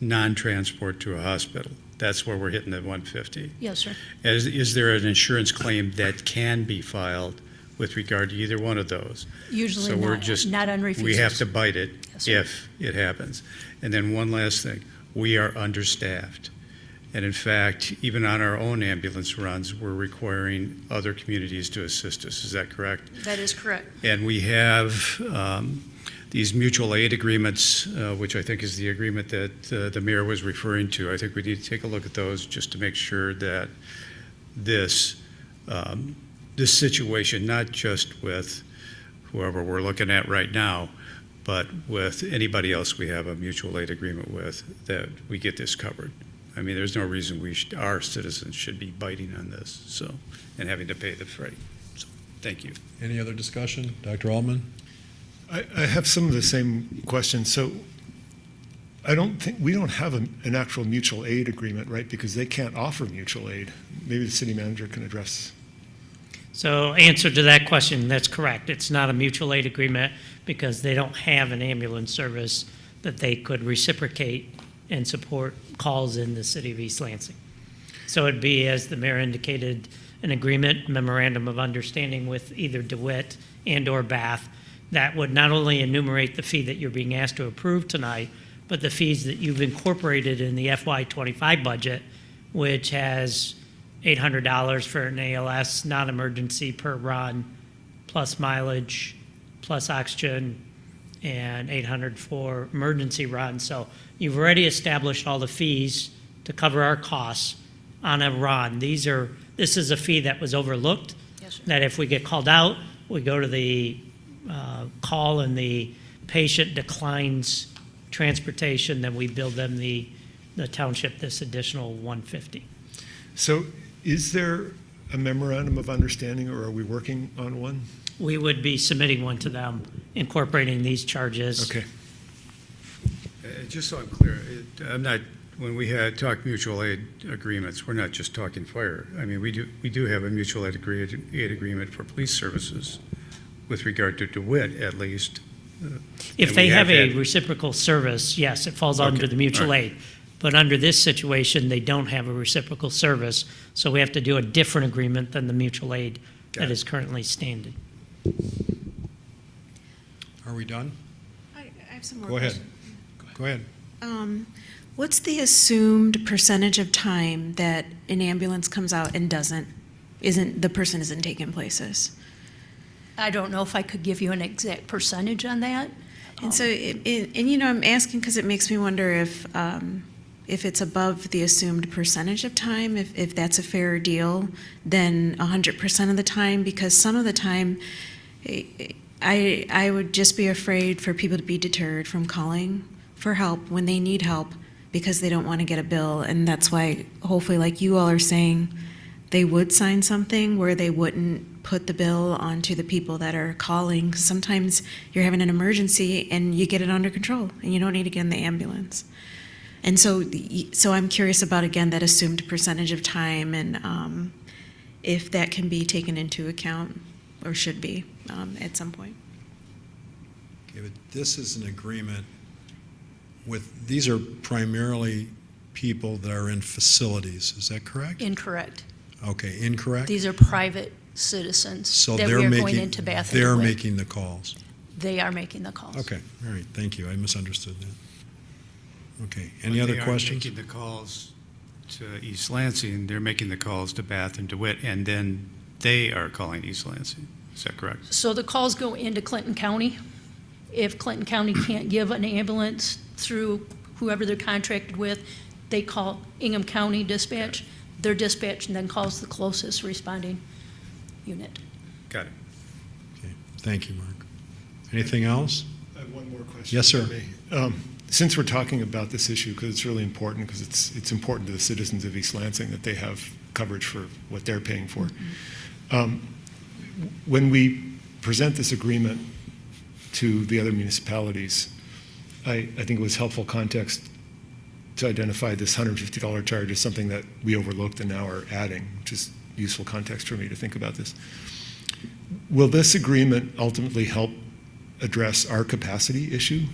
non-transport to a hospital. That's where we're hitting the 150. Yes, sir. Is there an insurance claim that can be filed with regard to either one of those? Usually So we're not, just, not on refusals. we have to bite it Yes, sir. if it happens. And then one last thing, we are understaffed. And in fact, even on our own ambulance runs, we're requiring other communities to assist us. Is that correct? That is correct. And we have these mutual aid agreements, which I think is the agreement that the mayor was referring to. I think we need to take a look at those just to make sure that this situation, not just with whoever we're looking at right now, but with anybody else we have a mutual aid agreement with, that we get this covered. I mean, there's no reason our citizens should be biting on this, so, and having to pay the freight. So, thank you. Any other discussion? Dr. Altman? I have some of the same questions. So we don't have an actual mutual aid agreement, right? Because they can't offer mutual aid. Maybe the city manager can address. So answer to that question, that's correct. It's not a mutual aid agreement because they don't have an ambulance service that they could reciprocate and support calls in the city of East Lansing. So it'd be, as the mayor indicated, an agreement, memorandum of understanding with either DeWitt and/or Bath that would not only enumerate the fee that you're being asked to approve tonight, but the fees that you've incorporated in the FY25 budget, which has $800 for an ALS non-emergency per run, plus mileage, plus oxygen, and $800 for emergency runs. So you've already established all the fees to cover our costs on a run. This is a fee that was overlooked. Yes, sir. That if we get called out, we go to the call and the patient declines transportation, then we bill them the township this additional $150. So is there a memorandum of understanding, or are we working on one? We would be submitting one to them, incorporating these charges. Okay. Just so I'm clear, when we had talked mutual aid agreements, we're not just talking fire. I mean, we do have a mutual aid agreement for police services with regard to DeWitt, at least. If And they we have a had- reciprocal service, yes, it falls Okay, under the mutual all right. aid. But under this situation, they don't have a reciprocal service, so we have to do a different agreement than the mutual aid Got that it. is currently standing. Are we done? I have some more Go ahead. questions. Go ahead. What's the assumed percentage of time that an ambulance comes out and the person isn't taking places? I don't know if I could give you an exact percentage on that. And so, I'm asking because it makes me wonder if it's above the assumed percentage of time, if that's a fair deal, than 100% of the time, because some of the time, I would just be afraid for people to be deterred from calling for help when they need help because they don't want to get a bill. And that's why, hopefully, like you all are saying, they would sign something where they wouldn't put the bill onto the people that are calling. 'Cause sometimes you're having an emergency and you get it under control and you don't need to get in the ambulance. And so I'm curious about, again, that assumed percentage of time and if that can be taken into account or should be at some point. Okay, but this is an agreement these are primarily people that are in facilities, is that correct? Incorrect. Okay, incorrect? These are private citizens So that they're we are going making, into Bath and they're DeWitt. making the calls. They are making the calls. Okay, all right, thank you, I misunderstood that. Okay, any But other they aren't questions? making the calls to East Lansing, they're making the calls to Bath and DeWitt, and then they are calling East Lansing. Is that correct? So the calls go into Clinton County. If Clinton County can't give an ambulance through whoever they're contracted with, they call Ingham County Dispatch. Their dispatch and then calls the closest responding unit. Got it. Okay, thank you, Mark. Anything else? I have one more question. Yes, sir. if I may. Since we're talking about this issue, because it's really important, because it's important to the citizens of East Lansing that they have coverage for what they're paying for. When we present this agreement to the other municipalities, I think it was helpful context to identify this $150 charge as something that we overlooked and now are adding, which is useful context for me to think about this. Will this agreement ultimately help address our capacity issue?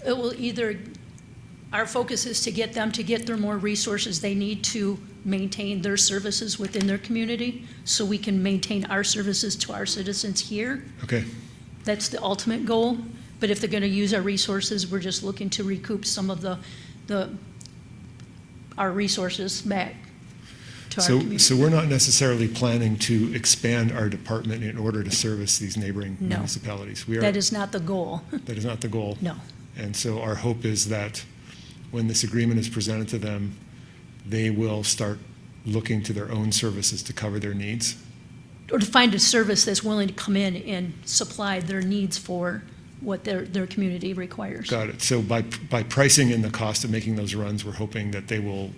It will either, our focus is to get them to get their more resources they need to maintain their services within their community, so we can maintain our services to our citizens here. Okay. That's the ultimate goal. But if they're going to use our resources, we're just looking to recoup some of our resources back to our community. So we're not necessarily planning to expand our department in order to service these neighboring No. municipalities. That is not the goal. That is not the goal. No. And so our hope is that when this agreement is presented to them, they will start looking to their own services to cover their needs. Or to find a service that's willing to come in and supply their needs for what their community requires. Got it. So by pricing in the cost of making those runs, we're hoping that they will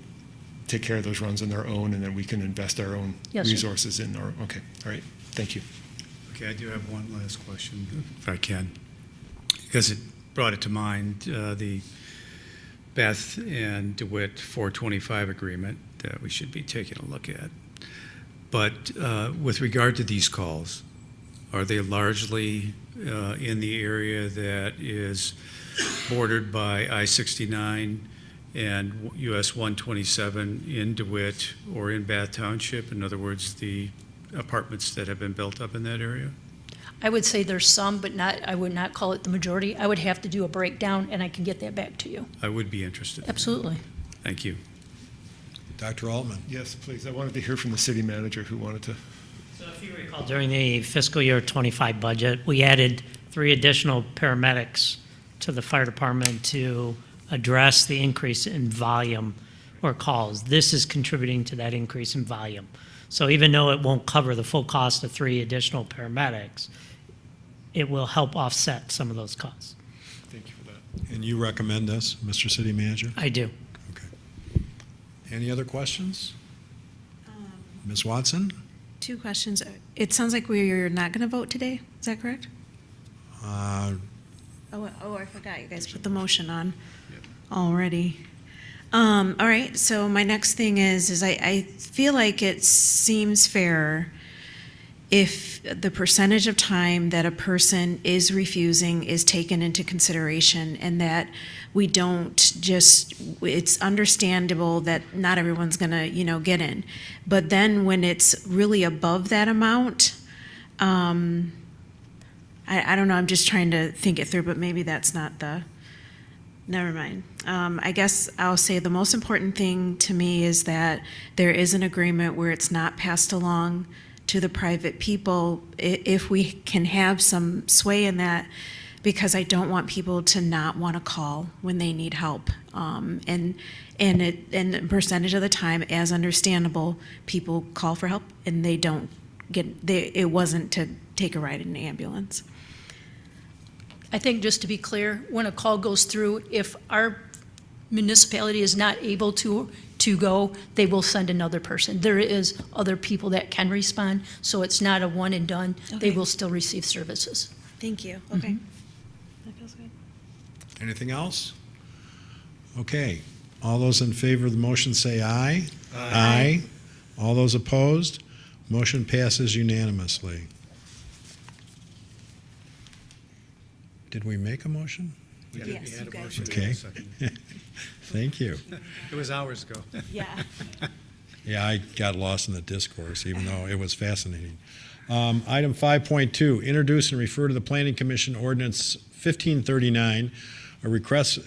take care of those runs on their own, and then we can invest our own Yes, sir. resources in our, okay, all right, thank you. Okay, I do have one last question, if I can, because it brought it to mind, the Bath and DeWitt 425 agreement that we should be taking a look at. But with regard to these calls, are they largely in the area that is bordered by I-69 and US 127 in DeWitt or in Bath Township? In other words, the apartments that have been built up in that area? I would say there's some, but I would not call it the majority. I would have to do a breakdown, and I can get that back to you. I would be interested. Absolutely. Thank you. Dr. Altman? Yes, please. I wanted to hear from the city manager who wanted to. So if you recall, during the fiscal year 25 budget, we added 3 additional paramedics to the fire department to address the increase in volume or calls. This is contributing to that increase in volume. So even though it won't cover the full cost of 3 additional paramedics, it will help offset some of those costs. Thank you for that. And you recommend this, Mr. City Manager? I do. Okay. Any other questions? Ms. Watson? 2 questions. It sounds like we're not going to vote today. Is that correct? Oh, I forgot. You guys put the motion on already. All right. So my next thing is I feel like it seems fair if the percentage of time that a person is refusing is taken into consideration, and that we don't just, it's understandable that not everyone's going to, get in. But then when it's really above that amount, I don't know, I'm just trying to think it through, but maybe that's not never mind. I guess I'll say the most important thing to me is that there is an agreement where it's not passed along to the private people, if we can have some sway in that, because I don't want people to not want to call when they need help. And a percentage of the time, as understandable, people call for help and they don't it wasn't to take a ride in an ambulance. I think just to be clear, when a call goes through, if our municipality is not able to go, they will send another person. There is other people that can respond, so it's not a one and done. They Okay. will still receive services. Thank you. Okay. That feels good. Anything else? Okay. All those in favor of the motion say aye. Aye. All those opposed? Motion passes unanimously. Did we make a motion? Yes, you guys. Okay. Thank you. It was hours ago. Yeah. Yeah, I got lost in the discourse, even though it was fascinating. Item 5.2, introduce and refer to the Planning Commission Ordinance 1539, a request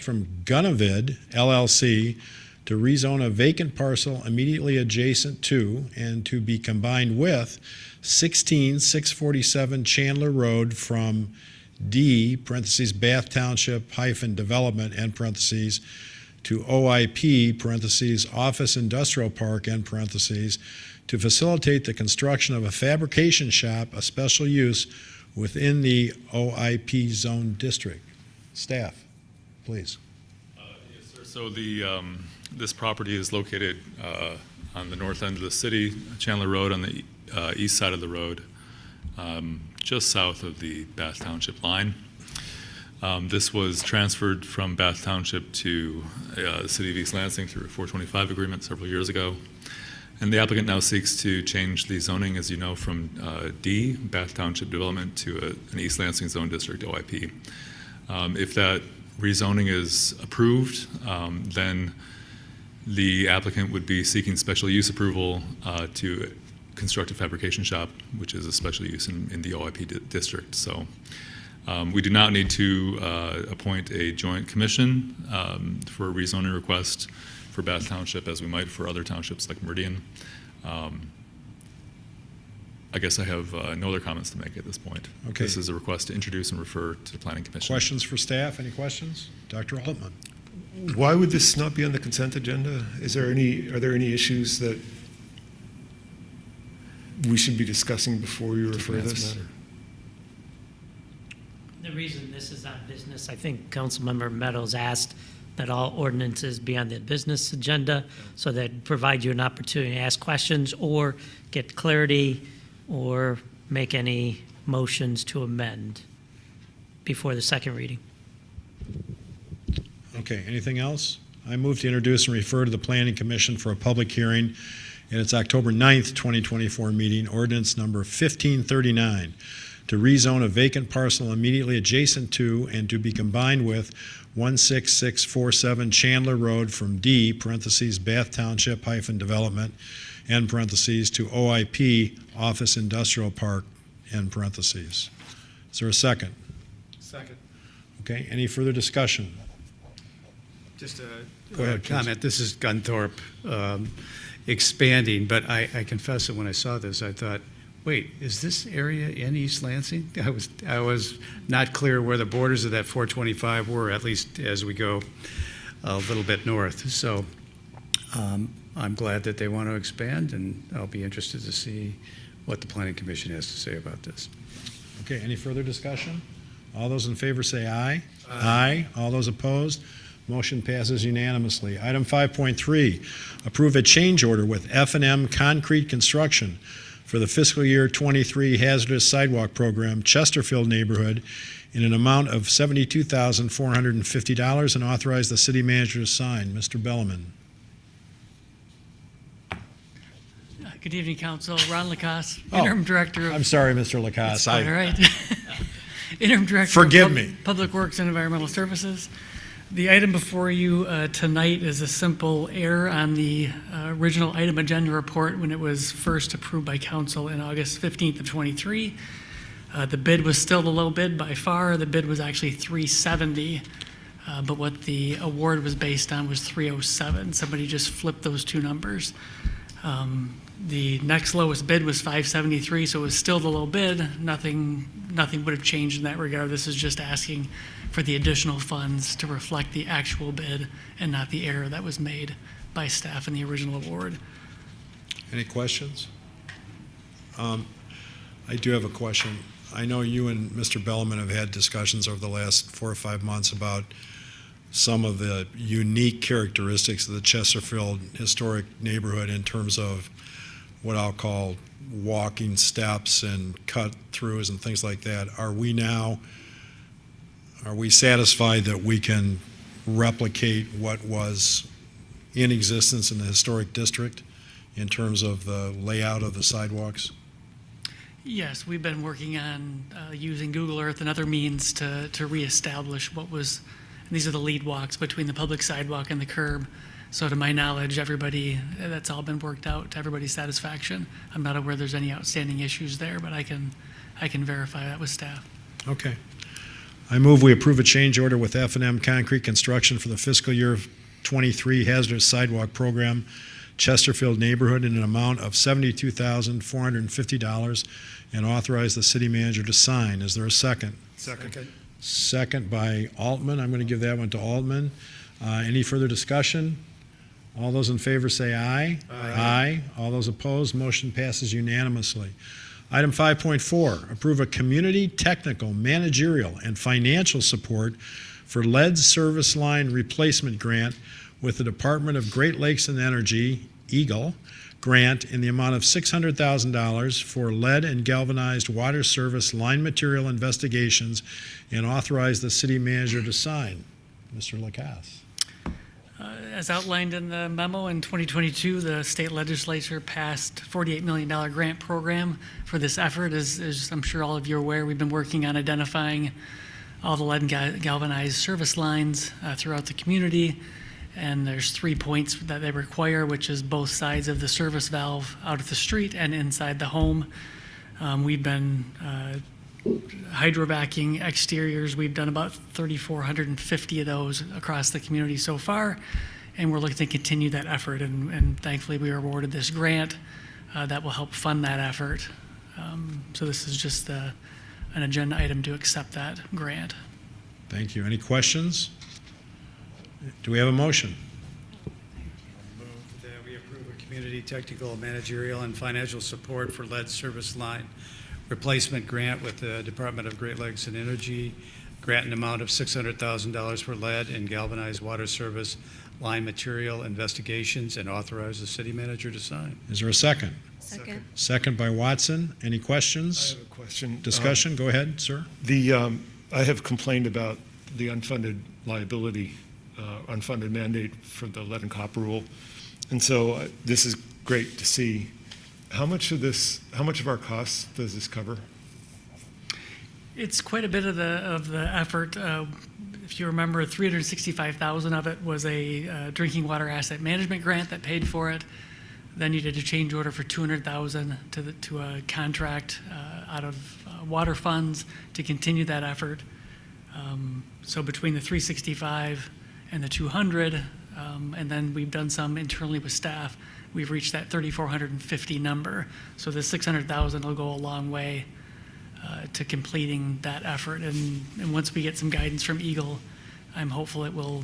from Gunavid LLC to rezone a vacant parcel immediately adjacent to and to be combined with 16647 Chandler Road from D, parentheses, Bath Township hyphen development, end parentheses, to OIP, parentheses, Office Industrial Park, end parentheses, to facilitate the construction of a fabrication shop, a special use within the OIP zone district. Staff, please. Yes, sir. So this property is located on the north end of the city, Chandler Road on the east side of the road, just south of the Bath Township line. This was transferred from Bath Township to the city of East Lansing through a 425 agreement several years ago. And the applicant now seeks to change the zoning, as you know, from D, Bath Township Development, to an East Lansing Zone District, OIP. If that rezoning is approved, then the applicant would be seeking special use approval to construct a fabrication shop, which is a special use in the OIP district. So we do not need to appoint a joint commission for a rezoning request for Bath Township, as we might for other townships like Meridian. I guess I have no other comments to make at this point. Okay. This is a request to introduce and refer to the Planning Commission. Questions for staff? Any questions? Dr. Altman. Why would this not be on the consent agenda? Are there any issues that we should be discussing before you refer this? The reason this is on business, I think Councilmember Meadows asked that all ordinances be on the business agenda, so that provide you an opportunity to ask questions or get clarity or make any motions to amend before the second reading. Okay, anything else? I move to introduce and refer to the Planning Commission for a public hearing in its October 9th, 2024 meeting, ordinance number 1539, to rezone a vacant parcel immediately adjacent to and to be combined with 16647 Chandler Road from D, parentheses, Bath Township hyphen development, end parentheses, to OIP, Office Industrial Park, end parentheses. Is there a second? Second. Okay, any further discussion? Just Go ahead, a please. comment. This is Gunthorpe expanding, but I confess that when I saw this, I thought, wait, is this area in East Lansing? I was not clear where the borders of that 425 were, at least as we go a little bit north. So I'm glad that they want to expand, and I'll be interested to see what the Planning Commission has to say about this. Okay, any further discussion? All those in favor say aye. Aye. All those opposed? Motion passes unanimously. Item 5.3, approve a change order with F&M Concrete Construction for the fiscal year 23 hazardous sidewalk program, Chesterfield neighborhood, in an amount of $72,450, and authorize the city manager to sign. Mr. Belliman. Good evening, Council. Ron Lacasse, Oh, Interim Director of... I'm sorry, Mr. Lacasse. All right. Interim Director Forgive of me. Public Works and Environmental Services. The item before you tonight is a simple error on the original item agenda report when it was first approved by council in August 15th of 23. The bid was still the low bid by far. The bid was actually $370, but what the award was based on was $307. Somebody just flipped those two numbers. The next lowest bid was $573, so it was still the low bid. Nothing would have changed in that regard. This is just asking for the additional funds to reflect the actual bid and not the error that was made by staff in the original award. Any questions? I do have a question. I know you and Mr. Belliman have had discussions over the last 4 or 5 months about some of the unique characteristics of the Chesterfield historic neighborhood in terms of what I'll call walking steps and cut-throughs and things like that. Are we satisfied that we can replicate what was in existence in the historic district in terms of the layout of the sidewalks? Yes, we've been working on using Google Earth and other means to reestablish what was, and these are the lead walks between the public sidewalk and the curb. So to my knowledge, everybody, that's all been worked out to everybody's satisfaction. I'm not aware there's any outstanding issues there, but I can verify that with staff. Okay. I move we approve a change order with F&M Concrete Construction for the fiscal year 23 hazardous sidewalk program, Chesterfield neighborhood, in an amount of $72,450, and authorize the city manager to sign. Is there a second? Second. Second by Altman. I'm going to give that one to Altman. Any further discussion? All those in favor say aye. Aye. All those opposed, motion passes unanimously. Item 5.4, approve a community technical, managerial, and financial support for lead service line replacement grant with the Department of Great Lakes and Energy, EAGLE, grant in the amount of $600,000 for lead and galvanized water service line material investigations, and authorize the city manager to sign. Mr. Lacasse. As outlined in the memo, in 2022, the state legislature passed $48 million grant program for this effort. As I'm sure all of you are aware, we've been working on identifying all the lead and galvanized service lines throughout the community. And there's 3 points that they require, which is both sides of the service valve out at the street and inside the home. We've been hydrovacing exteriors. We've done about 3,450 of those across the community so far, and we're looking to continue that effort. And thankfully, we were awarded this grant that will help fund that effort. So this is just an agenda item to accept that grant. Thank you. Any questions? Do we have a motion? Move that we approve a community technical, managerial, and financial support for lead service line replacement grant with the Department of Great Lakes and Energy, grant an amount of $600,000 for lead and galvanized water service line material investigations, and authorize the city manager to sign. Is there a second? Second. Second by Watson. Any questions? I have a question. Discussion? Go ahead, sir. I have complained about the unfunded liability, unfunded mandate for the lead and copper rule. And so this is great to see. How much of our costs does this cover? It's quite a bit of the effort. If you remember, $365,000 of it was a drinking water asset management grant that paid for it. Then you did a change order for $200,000 to a contract out of water funds to continue that effort. So between the 365 and the 200, and then we've done some internally with staff, we've reached that 3,450 number. So the 600,000 will go a long way to completing that effort. And once we get some guidance from Eagle, I'm hopeful it will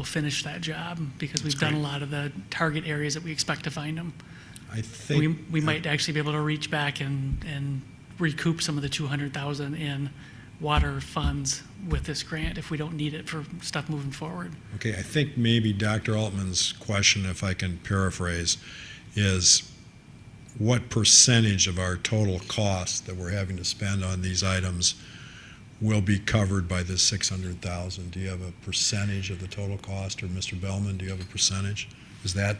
finish that job, because we've done a lot of the target areas that we expect to find them. I think We might actually be able to reach back and recoup some of the 200,000 in water funds with this grant if we don't need it for stuff moving forward. Okay, I think maybe Dr. Altman's question, if I can paraphrase, is what percentage of our total cost that we're having to spend on these items will be covered by this 600,000? Do you have a percentage of the total cost, or Mr. Bellman, do you have a percentage? Is that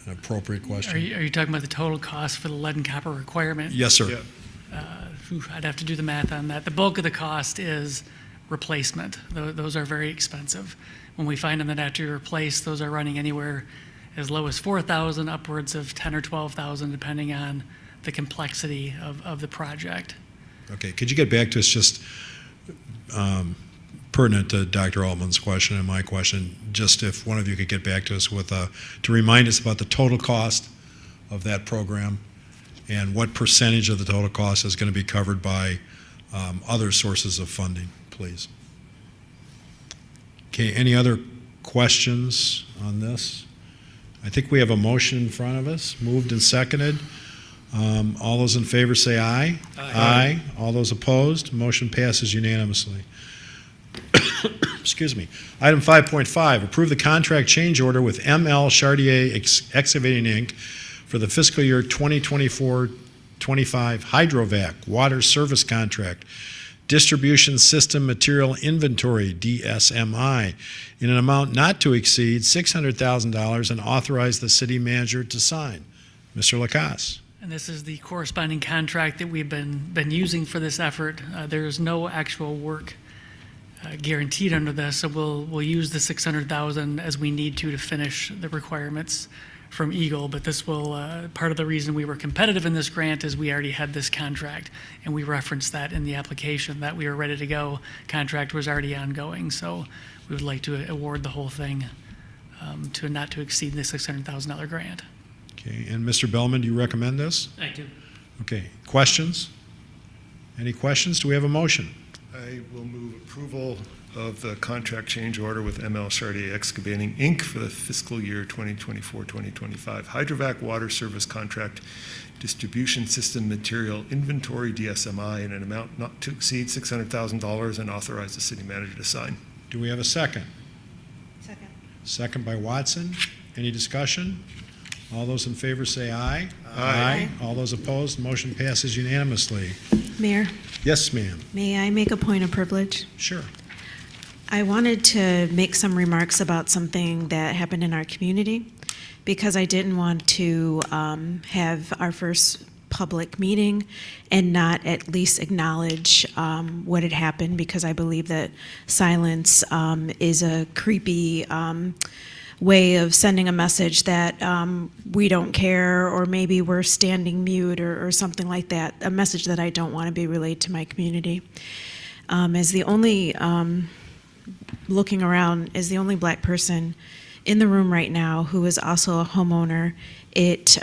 an appropriate question? Are you talking about the total cost for the lead and copper requirement? Yes, sir. Yeah. I'd have to do the math on that. The bulk of the cost is replacement. Those are very expensive. When we find them that have to be replaced, those are running anywhere as low as $4,000, upwards of $10,000 or $12,000, depending on the complexity of the project. Okay, could you get back to us, just pertinent to Dr. Altman's question and my question, just if one of you could get back to us with to remind us about the total cost of that program and what percentage of the total cost is going to be covered by other sources of funding, please. Okay, any other questions on this? I think we have a motion in front of us, moved and seconded. All those in favor say aye. Aye. All those opposed, motion passes unanimously. Excuse me. Item 5.5, approve the contract change order with ML Chartier Excavating, Inc. for the fiscal year 2024-25 Hydrovac Water Service Contract, Distribution System Material Inventory, DSMI, in an amount not to exceed $600,000, and authorize the city manager to sign. Mr. Lacasse. And this is the corresponding contract that we've been using for this effort. There is no actual work guaranteed under this, so we'll use the $600,000 as we need to finish the requirements from Eagle. But this will part of the reason we were competitive in this grant is we already had this contract, and we referenced that in the application that we were ready to go. Contract was already ongoing, so we would like to award the whole thing to not to exceed the $600,000 grant. Okay, and Mr. Bellman, do you recommend this? I do. Okay, questions? Any questions? Do we have a motion? I will move approval of the contract change order with ML Chartier Excavating, Inc. for the fiscal year 2024-2025 Hydrovac Water Service Contract Distribution System Material Inventory DSMI in an amount not to exceed $600,000 and authorize the city manager to sign. Do we have a second? Second. Second by Watson. Any discussion? All those in favor say aye. Aye. All those opposed, motion passes unanimously. Mayor, Yes, ma'am. may I make a point of privilege? Sure. I wanted to make some remarks about something that happened in our community because I didn't want to have our first public meeting and not at least acknowledge what had happened, because I believe that silence is a creepy way of sending a message that we don't care, or maybe we're standing mute, or something like that, a message that I don't want to be relayed to my community. As the only, looking around, as the only Black person in the room right now who is also a homeowner, it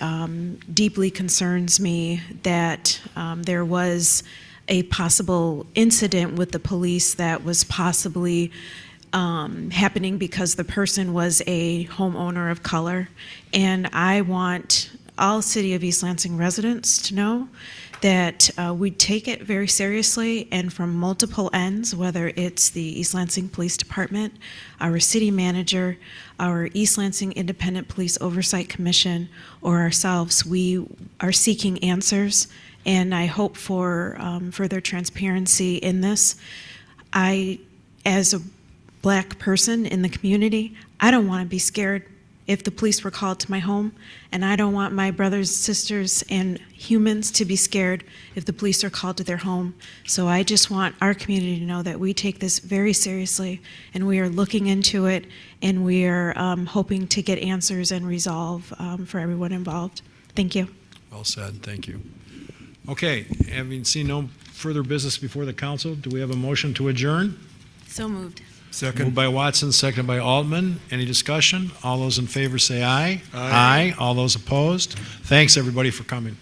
deeply concerns me that there was a possible incident with the police that was possibly happening because the person was a homeowner of color. And I want all City of East Lansing residents to know that we take it very seriously, and from multiple ends, whether it's the East Lansing Police Department, our city manager, our East Lansing Independent Police Oversight Commission, or ourselves, we are seeking answers, and I hope for further transparency in this. As a Black person in the community, I don't want to be scared if the police were called to my home, and I don't want my brothers, sisters, and humans to be scared if the police are called to their home. So I just want our community to know that we take this very seriously, and we are looking into it, and we are hoping to get answers and resolve for everyone involved. Thank you. Well said, thank you. Okay, having seen no further business before the council, do we have a motion to adjourn? So moved. Second. Moved by Watson, seconded by Altman. Any discussion? All those in favor say aye. Aye. All those opposed? Thanks, everybody, for coming.